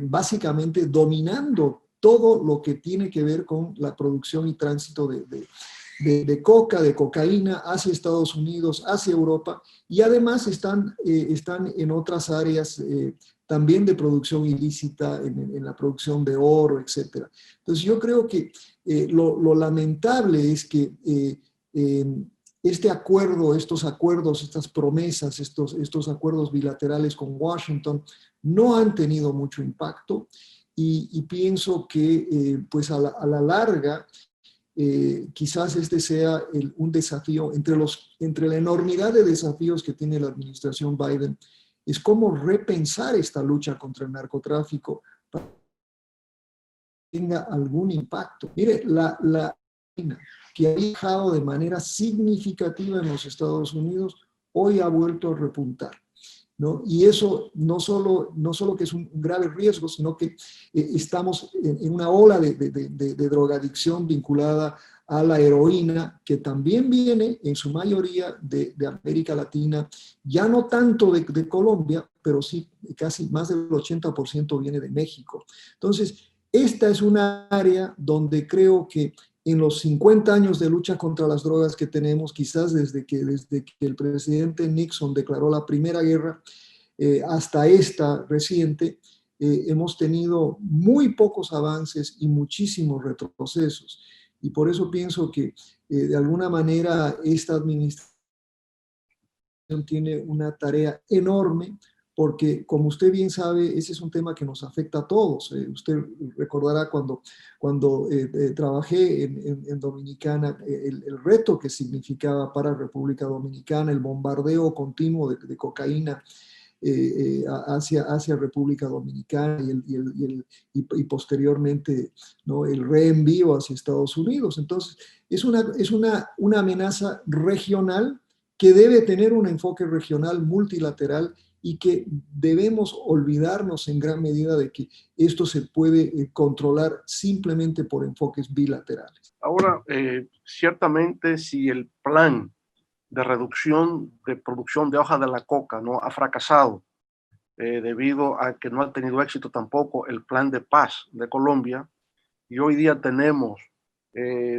S2: básicamente dominando todo lo que tiene que ver con la producción y tránsito de coca, de cocaína hacia Estados Unidos, hacia Europa, y además están en otras áreas también de producción ilícita, en la producción de oro, etc. Entonces yo creo que lo lamentable es que este acuerdo, estos acuerdos, estas promesas, estos acuerdos bilaterales con Washington no han tenido mucho impacto y pienso que pues a la larga quizás este sea un desafío entre la enormidad de desafíos que tiene la administración Biden, es cómo repensar esta lucha contra el narcotráfico para que tenga algún impacto. Mire, la que ha bajado de manera significativa en los Estados Unidos, hoy ha vuelto a repuntar, ¿no? Y eso no solo que es un grave riesgo, sino que estamos en una ola de drogadicción vinculada a la heroína, que también viene en su mayoría de América Latina, ya no tanto de Colombia, pero sí casi más del 80% viene de México. Entonces, esta es una área donde creo que en los 50 años de lucha contra las drogas que tenemos, quizás desde que el presidente Nixon declaró la Primera Guerra hasta esta reciente, hemos tenido muy pocos avances y muchísimos retrocesos. Y por eso pienso que de alguna manera esta administración tiene una tarea enorme porque como usted bien sabe, ese es un tema que nos afecta a todos. Usted recordará cuando trabajé en Dominicana, el reto que significaba para República Dominicana el bombardeo continuo de cocaína hacia República Dominicana y posteriormente, ¿no?, el reenvío hacia Estados Unidos. Entonces, es una amenaza regional que debe tener un enfoque regional multilateral y que debemos olvidarnos en gran medida de que esto se puede controlar simplemente por enfoques bilaterales.
S1: Ahora, ciertamente si el plan de reducción de producción de hoja de la coca no ha fracasado, debido a que no ha tenido éxito tampoco el plan de paz de Colombia, y hoy día tenemos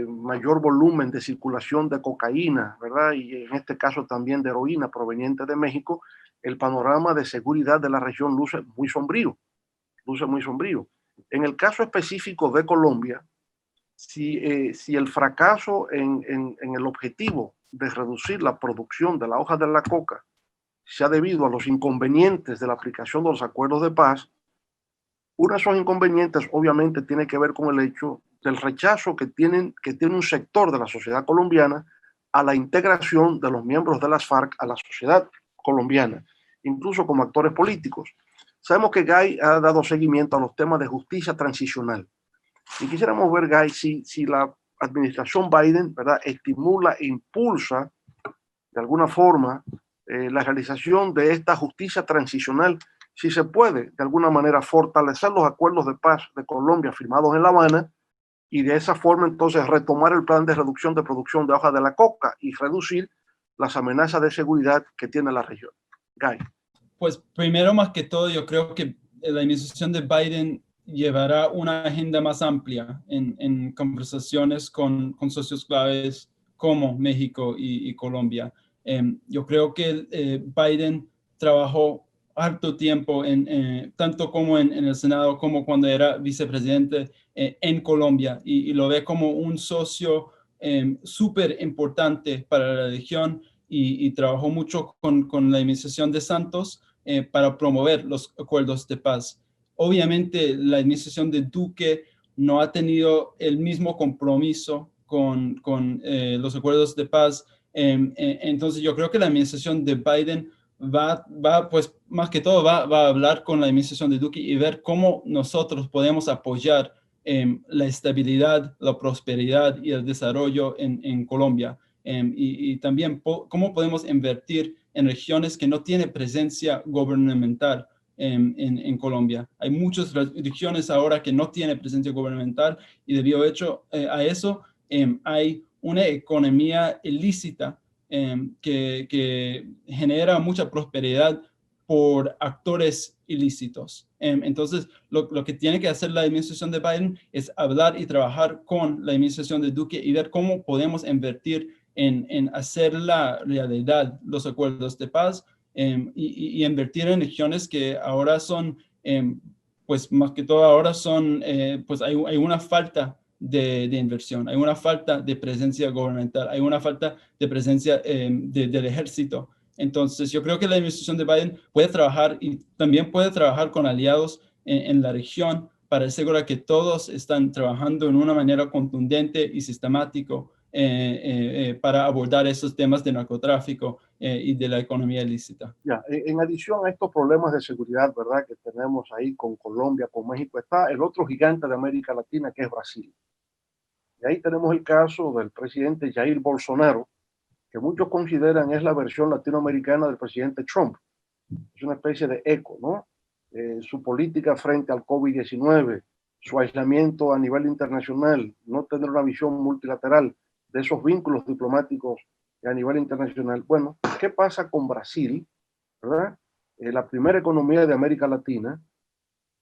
S1: mayor volumen de circulación de cocaína, ¿verdad? Y en este caso también de heroína proveniente de México, el panorama de seguridad de la región luce muy sombrío, luce muy sombrío. En el caso específico de Colombia, si el fracaso en el objetivo de reducir la producción de la hoja de la coca se ha debido a los inconvenientes de la aplicación de los acuerdos de paz, uno de esos inconvenientes obviamente tiene que ver con el hecho del rechazo que tiene un sector de la sociedad colombiana a la integración de los miembros de las FARC a la sociedad colombiana, incluso como actores políticos. Sabemos que Guy ha dado seguimiento a los temas de justicia transicional. Y quisiéramos ver, Guy, si la administración Biden, ¿verdad?, estimula e impulsa de alguna forma la realización de esta justicia transicional, si se puede de alguna manera fortalecer los acuerdos de paz de Colombia firmados en La Habana y de esa forma entonces retomar el plan de reducción de producción de hoja de la coca y reducir las amenazas de seguridad que tiene la región. Guy.
S3: Pues primero, más que todo, yo creo que la administración de Biden llevará una agenda más amplia en conversaciones con socios claves como México y Colombia. Yo creo que Biden trabajó harto tiempo, tanto como en el Senado como cuando era vicepresidente en Colombia, y lo ve como un socio súper importante para la región, y trabajó mucho con la administración de Santos para promover los acuerdos de paz. Obviamente, la administración de Duque no ha tenido el mismo compromiso con los acuerdos de paz. Entonces, yo creo que la administración de Biden pues más que todo va a hablar con la administración de Duque y ver cómo nosotros podemos apoyar la estabilidad, la prosperidad y el desarrollo en Colombia. Y también cómo podemos invertir en regiones que no tienen presencia gubernamental en Colombia. Hay muchas regiones ahora que no tienen presencia gubernamental, y debido a eso hay una economía ilícita que genera mucha prosperidad por actores ilícitos. Entonces, lo que tiene que hacer la administración de Biden es hablar y trabajar con la administración de Duque y ver cómo podemos invertir en hacer la realidad los acuerdos de paz, y invertir en regiones que ahora son, pues más que todo ahora son, pues hay una falta de inversión, hay una falta de presencia gubernamental, hay una falta de presencia del ejército. Entonces, yo creo que la administración de Biden puede trabajar y también puede trabajar con aliados en la región para asegurar que todos están trabajando en una manera contundente y sistemática para abordar esos temas de narcotráfico y de la economía ilícita.
S1: Ya, en adición a estos problemas de seguridad, ¿verdad?, que tenemos ahí con Colombia, con México, está el otro gigante de América Latina, que es Brasil. Y ahí tenemos el caso del presidente Jair Bolsonaro, que muchos consideran es la versión latinoamericana del presidente Trump. Es una especie de eco, ¿no? Su política frente al COVID-19, su aislamiento a nivel internacional, no tener una visión multilateral de esos vínculos diplomáticos a nivel internacional. Bueno, ¿qué pasa con Brasil, ¿verdad? La primera economía de América Latina,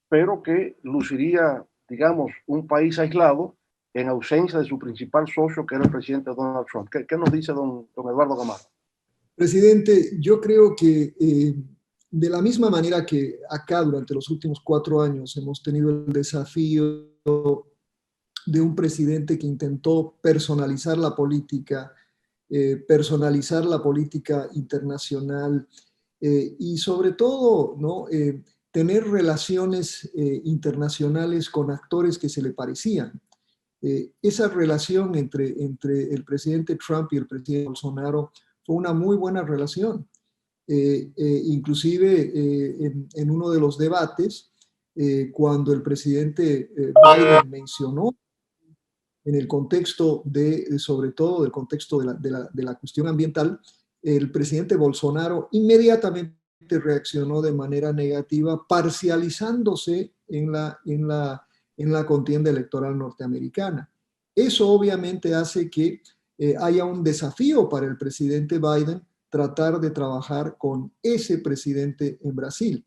S1: pero que luciría, digamos, un país aislado en ausencia de su principal socio, que era el presidente Donald Trump. ¿Qué nos dice don Eduardo Gamarra?
S2: Presidente, yo creo que de la misma manera que acá durante los últimos 4 años hemos tenido el desafío de un presidente que intentó personalizar la política internacional, y sobre todo, ¿no? Tener relaciones internacionales con actores que se le parecían. Esa relación entre el presidente Trump y el presidente Bolsonaro fue una muy buena relación. Inclusive en uno de los debates, cuando el presidente Biden mencionó en el contexto sobre todo del contexto de la cuestión ambiental, el presidente Bolsonaro inmediatamente reaccionó de manera negativa, parcializándose en la contienda electoral norteamericana. Eso obviamente hace que haya un desafío para el presidente Biden tratar de trabajar con ese presidente en Brasil.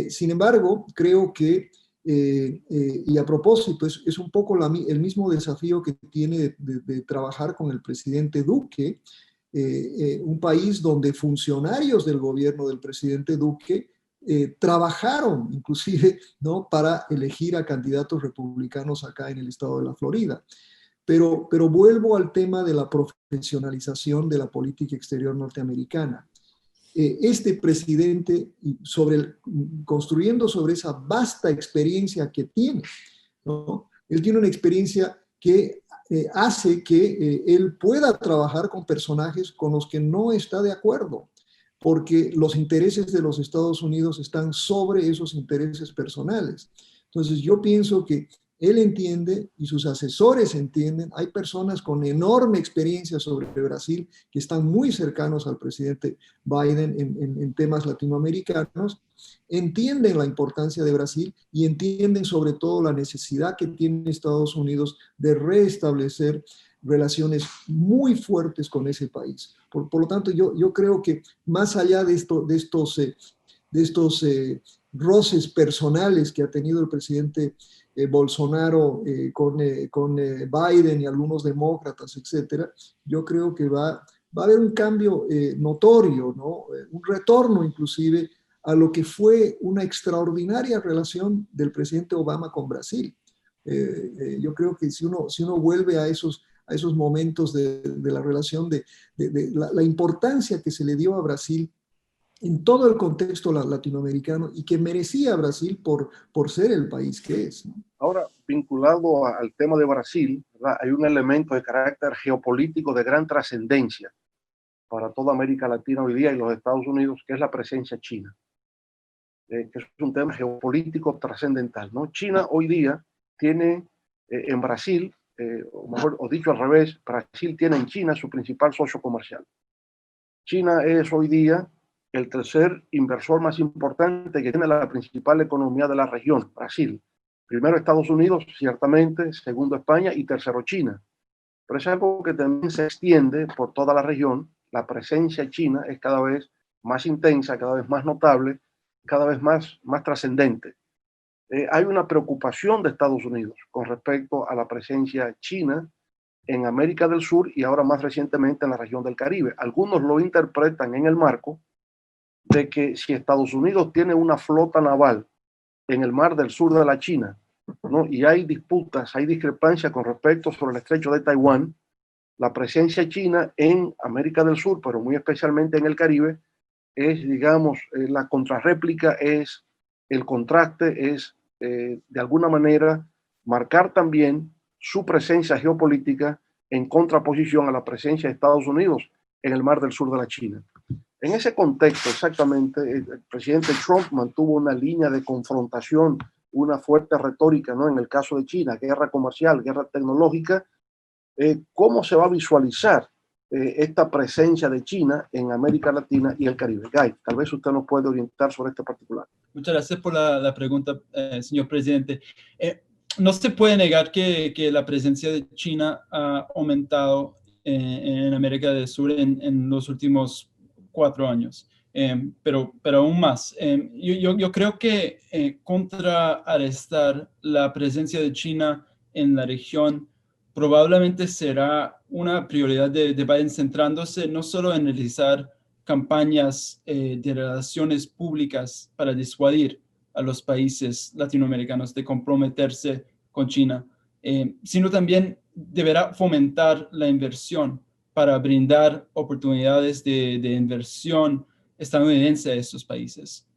S2: Sin embargo, creo que y a propósito, es un poco el mismo desafío que tiene de trabajar con el presidente Duque, un país donde funcionarios del gobierno del presidente Duque trabajaron inclusive, ¿no? Para elegir a candidatos republicanos acá en el estado de la Florida. Pero vuelvo al tema de la profesionalización de la política exterior norteamericana. Este presidente, construyendo sobre esa vasta experiencia que tiene, ¿no? Él tiene una experiencia que hace que él pueda trabajar con personajes con los que no está de acuerdo, porque los intereses de los Estados Unidos están sobre esos intereses personales. Entonces yo pienso que él entiende y sus asesores entienden. Hay personas con enorme experiencia sobre Brasil que están muy cercanos al presidente Biden en temas latinoamericanos, entienden la importancia de Brasil y entienden sobre todo la necesidad que tiene Estados Unidos de restablecer relaciones muy fuertes con ese país. Por lo tanto, yo creo que más allá de estos roces personales que ha tenido el presidente Bolsonaro con Biden y algunos demócratas, etcétera, yo creo que va a haber un cambio notorio, ¿no? Un retorno inclusive a lo que fue una extraordinaria relación del presidente Obama con Brasil. Yo creo que si uno vuelve a esos momentos de la relación, de la importancia que se le dio a Brasil en todo el contexto latinoamericano y que merecía Brasil por ser el país que es, ¿no?
S1: Ahora, vinculado al tema de Brasil, ¿verdad? Hay un elemento de carácter geopolítico de gran trascendencia para toda América Latina hoy día y los Estados Unidos, que es la presencia china, que es un tema geopolítico trascendental, ¿no? China hoy día tiene en Brasil, o mejor, o dicho al revés, Brasil tiene en China su principal socio comercial. China es hoy día el tercer inversor más importante que tiene la principal economía de la región, Brasil. Primero Estados Unidos, ciertamente, segundo España y tercero China. Pero es algo que también se extiende por toda la región. La presencia china es cada vez más intensa, cada vez más notable, cada vez más trascendente. Hay una preocupación de Estados Unidos con respecto a la presencia china en América del Sur y ahora más recientemente en la región del Caribe. Algunos lo interpretan en el marco de que si Estados Unidos tiene una flota naval en el mar del sur de la China, ¿no? Y hay disputas, hay discrepancias con respecto sobre el estrecho de Taiwán, la presencia china en América del Sur, pero muy especialmente en el Caribe, es, digamos, la contrarréplica, es el contraste, es de alguna manera marcar también su presencia geopolítica en contraposición a la presencia de Estados Unidos en el mar del sur de la China. En ese contexto, exactamente, el presidente Trump mantuvo una línea de confrontación, una fuerte retórica, ¿no? En el caso de China, guerra comercial, guerra tecnológica. ¿Cómo se va a visualizar esta presencia de China en América Latina y el Caribe? Guy, tal vez usted nos puede orientar sobre este particular.
S3: Muchas gracias por la pregunta, señor presidente. No se puede negar que la presencia de China ha aumentado en América del Sur en los últimos 4 años, pero aún más. Yo creo que contrarrestar la presencia de China en la región probablemente será una prioridad de Biden, centrándose no solo en realizar campañas de relaciones públicas para disuadir a los países latinoamericanos de comprometerse con China, sino también deberá fomentar la inversión para brindar oportunidades de inversión estadounidense a estos países.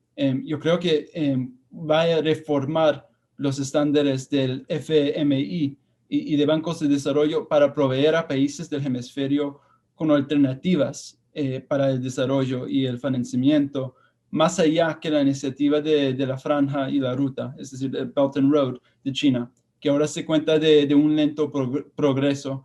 S3: Yo creo que va a reformar los estándares del FMI y de bancos de desarrollo para proveer a países del hemisferio con alternativas para el desarrollo y el financiamiento, más allá que la iniciativa de la Franja y la Ruta, es decir, el Belt and Road de China, que ahora se cuenta de un lento progreso.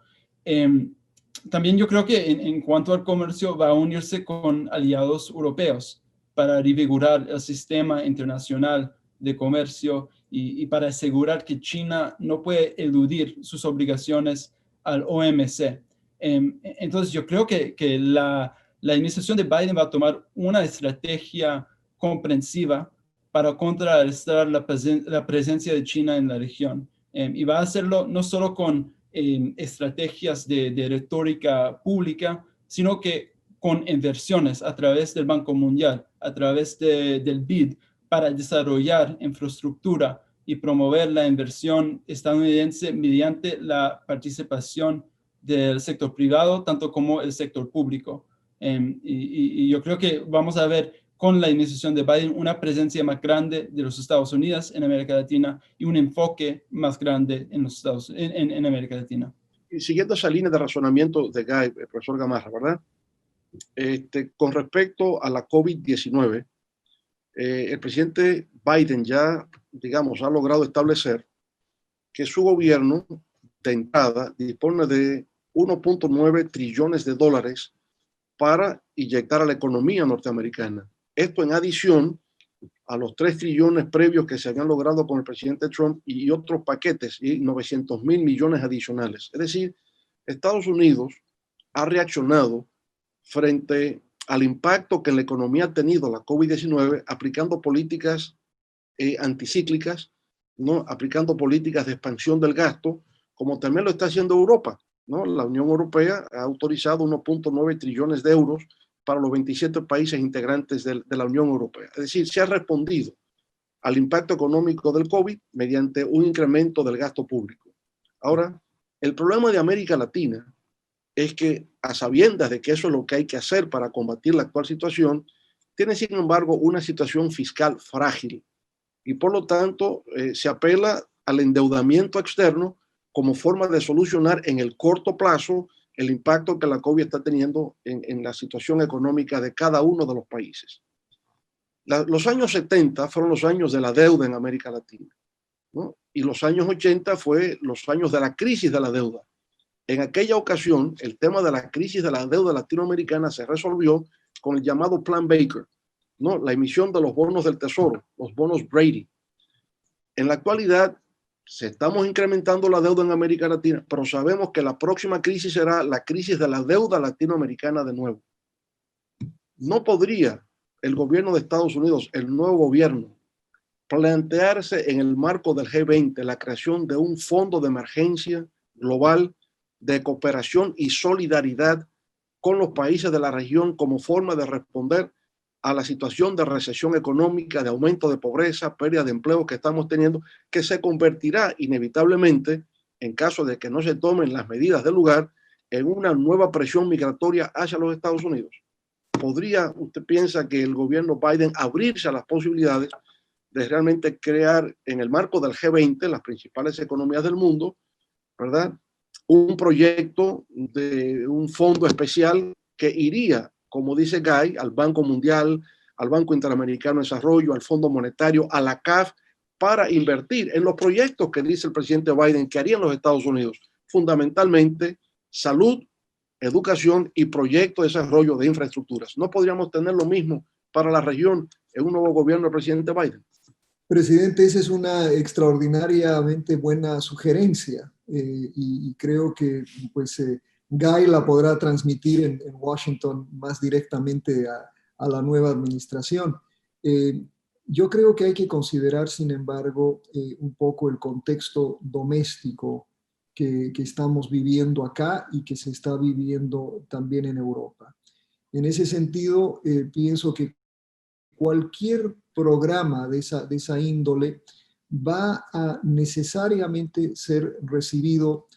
S3: También yo creo que en cuanto al comercio va a unirse con aliados europeos para revigorar el sistema internacional de comercio y para asegurar que China no puede eludir sus obligaciones al OMC. Entonces yo creo que la administración de Biden va a tomar una estrategia comprensiva para contrarrestar la presencia de China en la región. Y va a hacerlo no solo con estrategias de retórica pública, sino que con inversiones a través del Banco Mundial, a través del BID, para desarrollar infraestructura y promover la inversión estadounidense mediante la participación del sector privado, tanto como el sector público. Y yo creo que vamos a ver con la administración de Biden una presencia más grande de los Estados Unidos en América Latina y un enfoque más grande en América Latina.
S1: Y siguiendo esa línea de razonamiento de Guy, el profesor Gamarra, ¿verdad? Con respecto a la COVID-19, el presidente Biden ya, digamos, ha logrado establecer que su gobierno de entrada dispone de 1.9 trillones de dólares para inyectar a la economía norteamericana. Esto en adición a los 3 trillones previos que se habían logrado con el presidente Trump y otros paquetes y 900.000 millones adicionales. Es decir, Estados Unidos ha reaccionado frente al impacto que en la economía ha tenido la COVID-19 aplicando políticas anticíclicas, ¿no? Aplicando políticas de expansión del gasto, como también lo está haciendo Europa, ¿no? La Unión Europea ha autorizado 1.9 trillones de euros para los 27 países integrantes de la Unión Europea. Es decir, se ha respondido al impacto económico del COVID mediante un incremento del gasto público. Ahora, el problema de América Latina es que, a sabiendas de que eso es lo que hay que hacer para combatir la actual situación, tiene sin embargo una situación fiscal frágil y por lo tanto se apela al endeudamiento externo como forma de solucionar en el corto plazo el impacto que la COVID está teniendo en la situación económica de cada uno de los países. Los años 70 fueron los años de la deuda en América Latina, ¿no? Y los años 80 fue los años de la crisis de la deuda. En aquella ocasión, el tema de la crisis de la deuda latinoamericana se resolvió con el llamado Plan Baker, ¿no? La emisión de los bonos del Tesoro, los bonos Brady. En la actualidad, se estamos incrementando la deuda en América Latina, pero sabemos que la próxima crisis será la crisis de la deuda latinoamericana de nuevo. ¿No podría el gobierno de Estados Unidos, el nuevo gobierno, plantearse en el marco del G20 la creación de un fondo de emergencia global de cooperación y solidaridad con los países de la región como forma de responder a la situación de recesión económica, de aumento de pobreza, pérdida de empleo que estamos teniendo, que se convertirá inevitablemente, en caso de que no se tomen las medidas del lugar, en una nueva presión migratoria hacia los Estados Unidos? ¿Podría, usted piensa, que el gobierno Biden abrirse a las posibilidades de realmente crear en el marco del G20, las principales economías del mundo, ¿verdad?, un proyecto de un fondo especial que iría, como dice Guy, al Banco Mundial, al Banco Interamericano de Desarrollo, al Fondo Monetario, a la CAF, para invertir en los proyectos que dice el presidente Biden que harían los Estados Unidos, fundamentalmente salud, educación y proyectos de desarrollo de infraestructuras? ¿No podríamos tener lo mismo para la región en un nuevo gobierno del presidente Biden?
S2: Presidente, esa es una extraordinariamente buena sugerencia y creo que pues, Guy la podrá transmitir en Washington más directamente a la nueva administración. Yo creo que hay que considerar, sin embargo, un poco el contexto doméstico que estamos viviendo acá y que se está viviendo también en Europa. En ese sentido, pienso que cualquier programa de esa índole va a necesariamente ser recibido,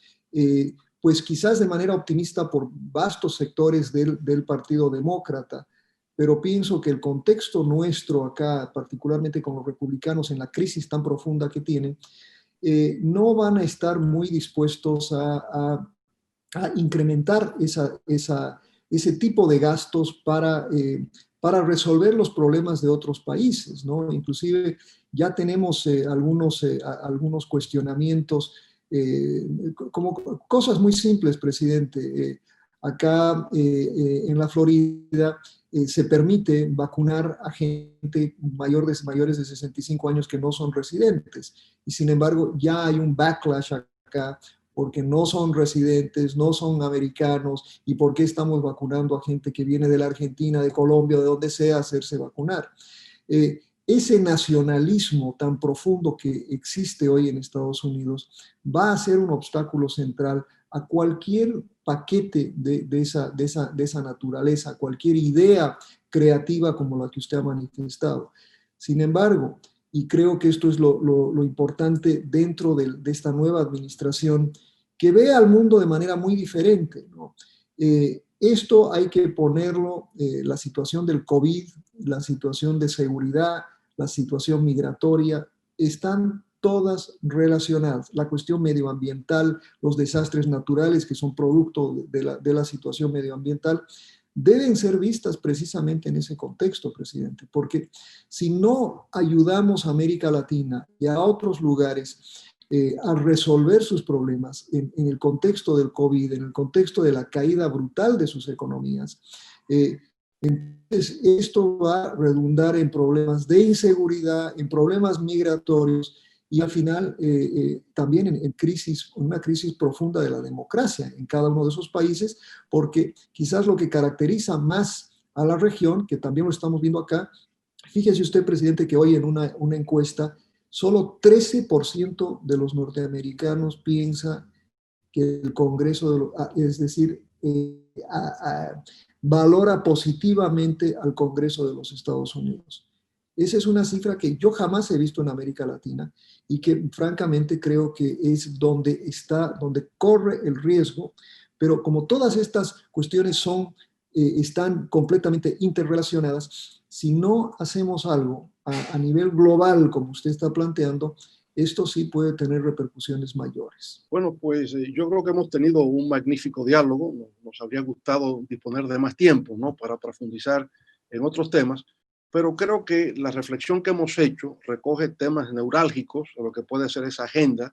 S2: pues quizás de manera optimista por vastos sectores del Partido Demócrata, pero pienso que el contexto nuestro acá, particularmente con los republicanos en la crisis tan profunda que tienen, no van a estar muy dispuestos a incrementar ese tipo de gastos para resolver los problemas de otros países, ¿no? Inclusive ya tenemos algunos cuestionamientos, como cosas muy simples, presidente. Acá en la Florida se permite vacunar a gente mayores de 65 años que no son residentes. Y sin embargo, ya hay un backlash acá porque no son residentes, no son americanos, y por qué estamos vacunando a gente que viene de la Argentina, de Colombia, de donde sea, a hacerse vacunar. Ese nacionalismo tan profundo que existe hoy en Estados Unidos va a ser un obstáculo central a cualquier paquete de esa naturaleza, cualquier idea creativa como la que usted ha manifestado. Sin embargo, y creo que esto es lo importante dentro de esta nueva administración, que ve al mundo de manera muy diferente, ¿no? Esto hay que ponerlo, la situación del COVID, la situación de seguridad, la situación migratoria, están todas relacionadas. La cuestión medioambiental, los desastres naturales que son producto de la situación medioambiental, deben ser vistas precisamente en ese contexto, presidente, porque si no ayudamos a América Latina y a otros lugares a resolver sus problemas en el contexto del COVID, en el contexto de la caída brutal de sus economías, entonces esto va a redundar en problemas de inseguridad, en problemas migratorios y al final también en una crisis profunda de la democracia en cada uno de esos países, porque quizás lo que caracteriza más a la región, que también lo estamos viendo acá, fíjese usted, presidente, que hoy en una encuesta, solo 13% de los norteamericanos piensa que el Congreso, es decir, valora positivamente al Congreso de los Estados Unidos. Esa es una cifra que yo jamás he visto en América Latina y que francamente creo que es donde corre el riesgo, pero como todas estas cuestiones están completamente interrelacionadas, si no hacemos algo a nivel global, como usted está planteando, esto sí puede tener repercusiones mayores.
S1: Bueno, pues yo creo que hemos tenido un magnífico diálogo. Nos habría gustado disponer de más tiempo, ¿no?, para profundizar en otros temas, pero creo que la reflexión que hemos hecho recoge temas neurálgicos de lo que puede ser esa agenda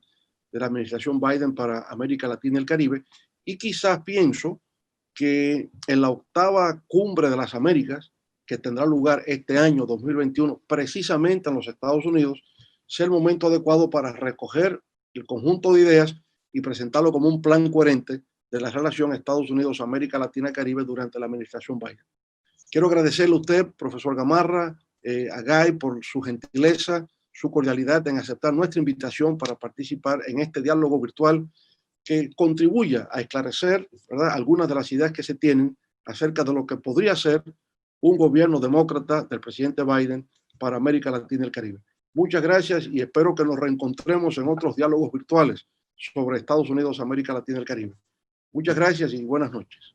S1: de la administración Biden para América Latina y el Caribe, y quizás pienso que en la 8ª Cumbre de las Américas, que tendrá lugar este año 2021, precisamente en los Estados Unidos, sea el momento adecuado para recoger el conjunto de ideas y presentarlo como un plan coherente de la relación Estados Unidos, América Latina y Caribe durante la administración Biden. Quiero agradecerle a usted, profesor Gamarra, a Guy, por su gentileza, su cordialidad en aceptar nuestra invitación para participar en este diálogo virtual que contribuya a esclarecer, ¿verdad?, algunas de las ideas que se tienen acerca de lo que podría ser un gobierno demócrata del presidente Biden para América Latina y el Caribe. Muchas gracias y espero que nos reencontremos en otros diálogos virtuales sobre Estados Unidos, América Latina y el Caribe. Muchas gracias y buenas noches.